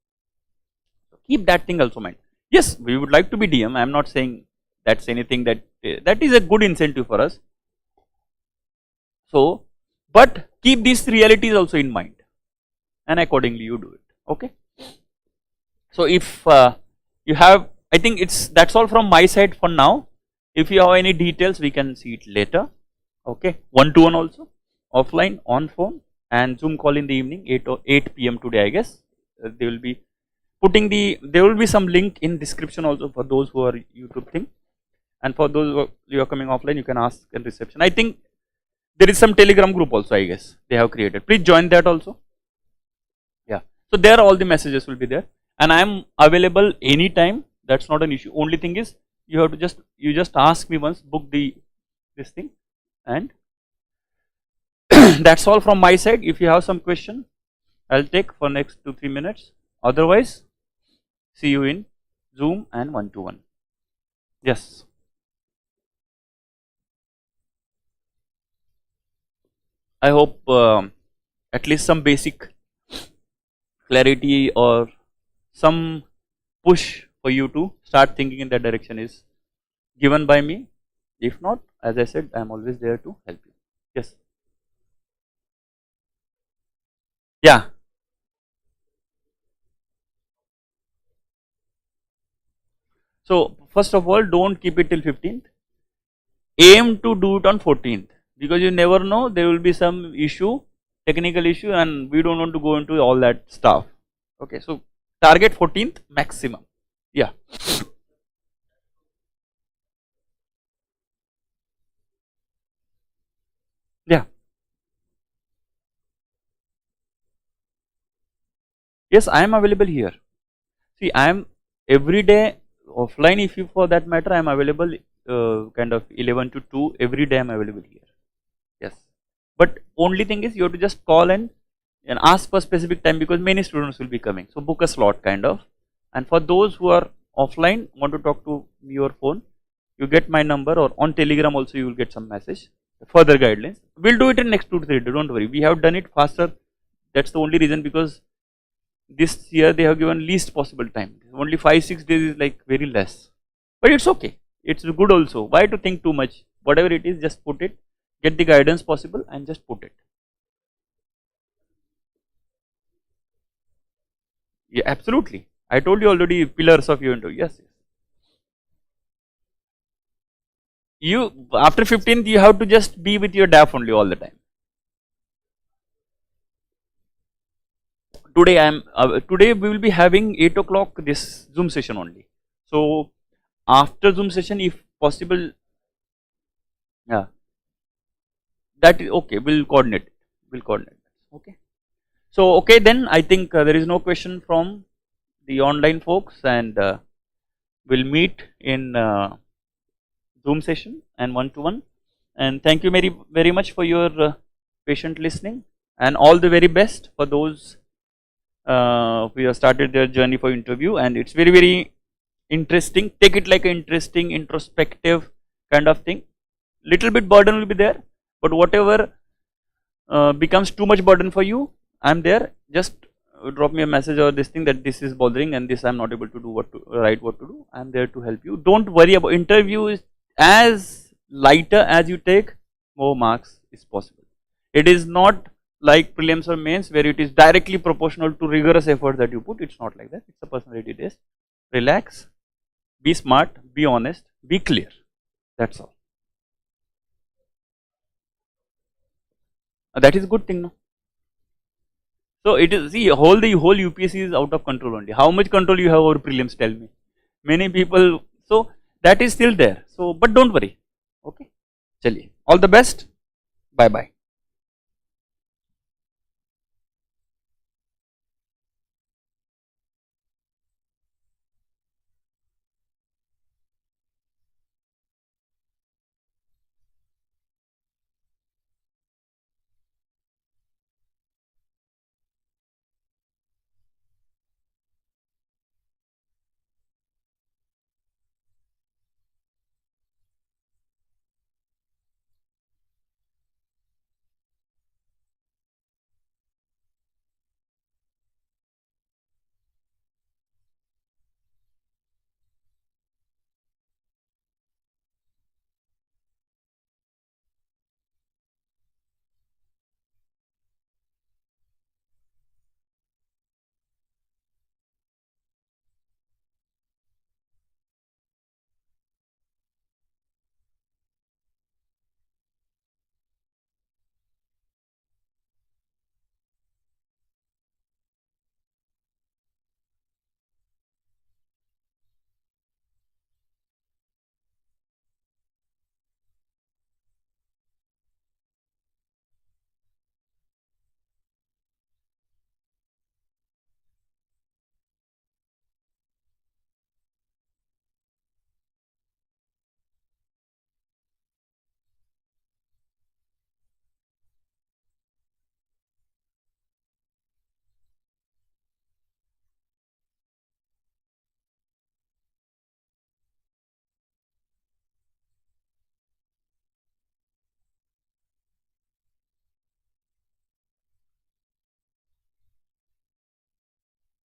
Speaker 1: So keep that thing also in mind. Yes, we would like to be DM. I am not saying that's anything that is a good incentive for us. So, but keep these realities also in mind, and accordingly you do it. Okay. So if you have, I think that's all from my side for now. If you have any details, we can see it later. Okay. 1-to-1 also, offline, on phone, and Zoom call in the evening, 8 PM today, I guess. They will be putting there will be some link in description also for those who are YouTube thing, and for those who are coming offline, you can ask in reception. I think there is some Telegram group also, I guess they have created. Please join that also. Yeah. So there all the messages will be there, and I am available anytime. That's not an issue. Only thing is you have to just ask me once, book this thing, and that's all from my side. If you have some question, I'll take for next 2-3 minutes. Otherwise, see you in Zoom and 1-to-1. Yes. I hope at least some basic clarity or some push for you to start thinking in that direction is given by me. If not, as I said, I am always there to help you. Yes. Yeah. So first of all, don't keep it till 15th. Aim to do it on 14th, because you never know, there will be some issue, technical issue, and we don't want to go into all that stuff. Okay, so target 14th maximum. Yeah. Yeah. Yes, I am available here. See, I am every day offline. If you, for that matter, I am available kind of 11 to 2 every day. I am available here. Yes, but only thing is you have to just call and ask for specific time, because many students will be coming. So book a slot kind of. And for those who are offline, want to talk to me or phone, you get my number, or on Telegram also you will get some message, further guidelines. We'll do it in next 2 to 3 days, don't worry. We have done it faster. That's the only reason, because this year they have given least possible time. Only 5-6 days is like very less. But it's okay. It's good also. Why to think too much? Whatever it is, just put it. Get the guidance possible and just put it. Yeah, absolutely. I told you already pillars of your interview. Yes, yes. You, after 15th, you have to just be with your DAF only all the time. Today today we will be having 8 o'clock this Zoom session only. So after Zoom session, if possible, yeah, that is okay. We'll coordinate. We'll coordinate. Okay. So okay, then I think there is no question from the online folks, and we'll meet in Zoom session and one-to-one. And thank you very much for your patient listening, and all the very best for those who have started their journey for interview. And it's very interesting. Take it like an interesting, introspective kind of thing. Little bit burden will be there, but whatever becomes too much burden for you, I'm there. Just drop me a message or this thing that this is bothering and this I'm not able to do what to do. I'm there to help you. Don't worry about interview. Is as lighter as you take, more marks is possible. It is not like prelims or mains where it is directly proportional to rigorous effort that you put. It's not like that. It's a personality test. Relax, be smart, be honest, be clear. That's all. That is a good thing, no? So it is, see, the whole UPSC is out of control only. How much control you have over prelims, tell me. Many people, so that is still there. So, but don't worry. Okay. Chaliye. All the best. Bye bye.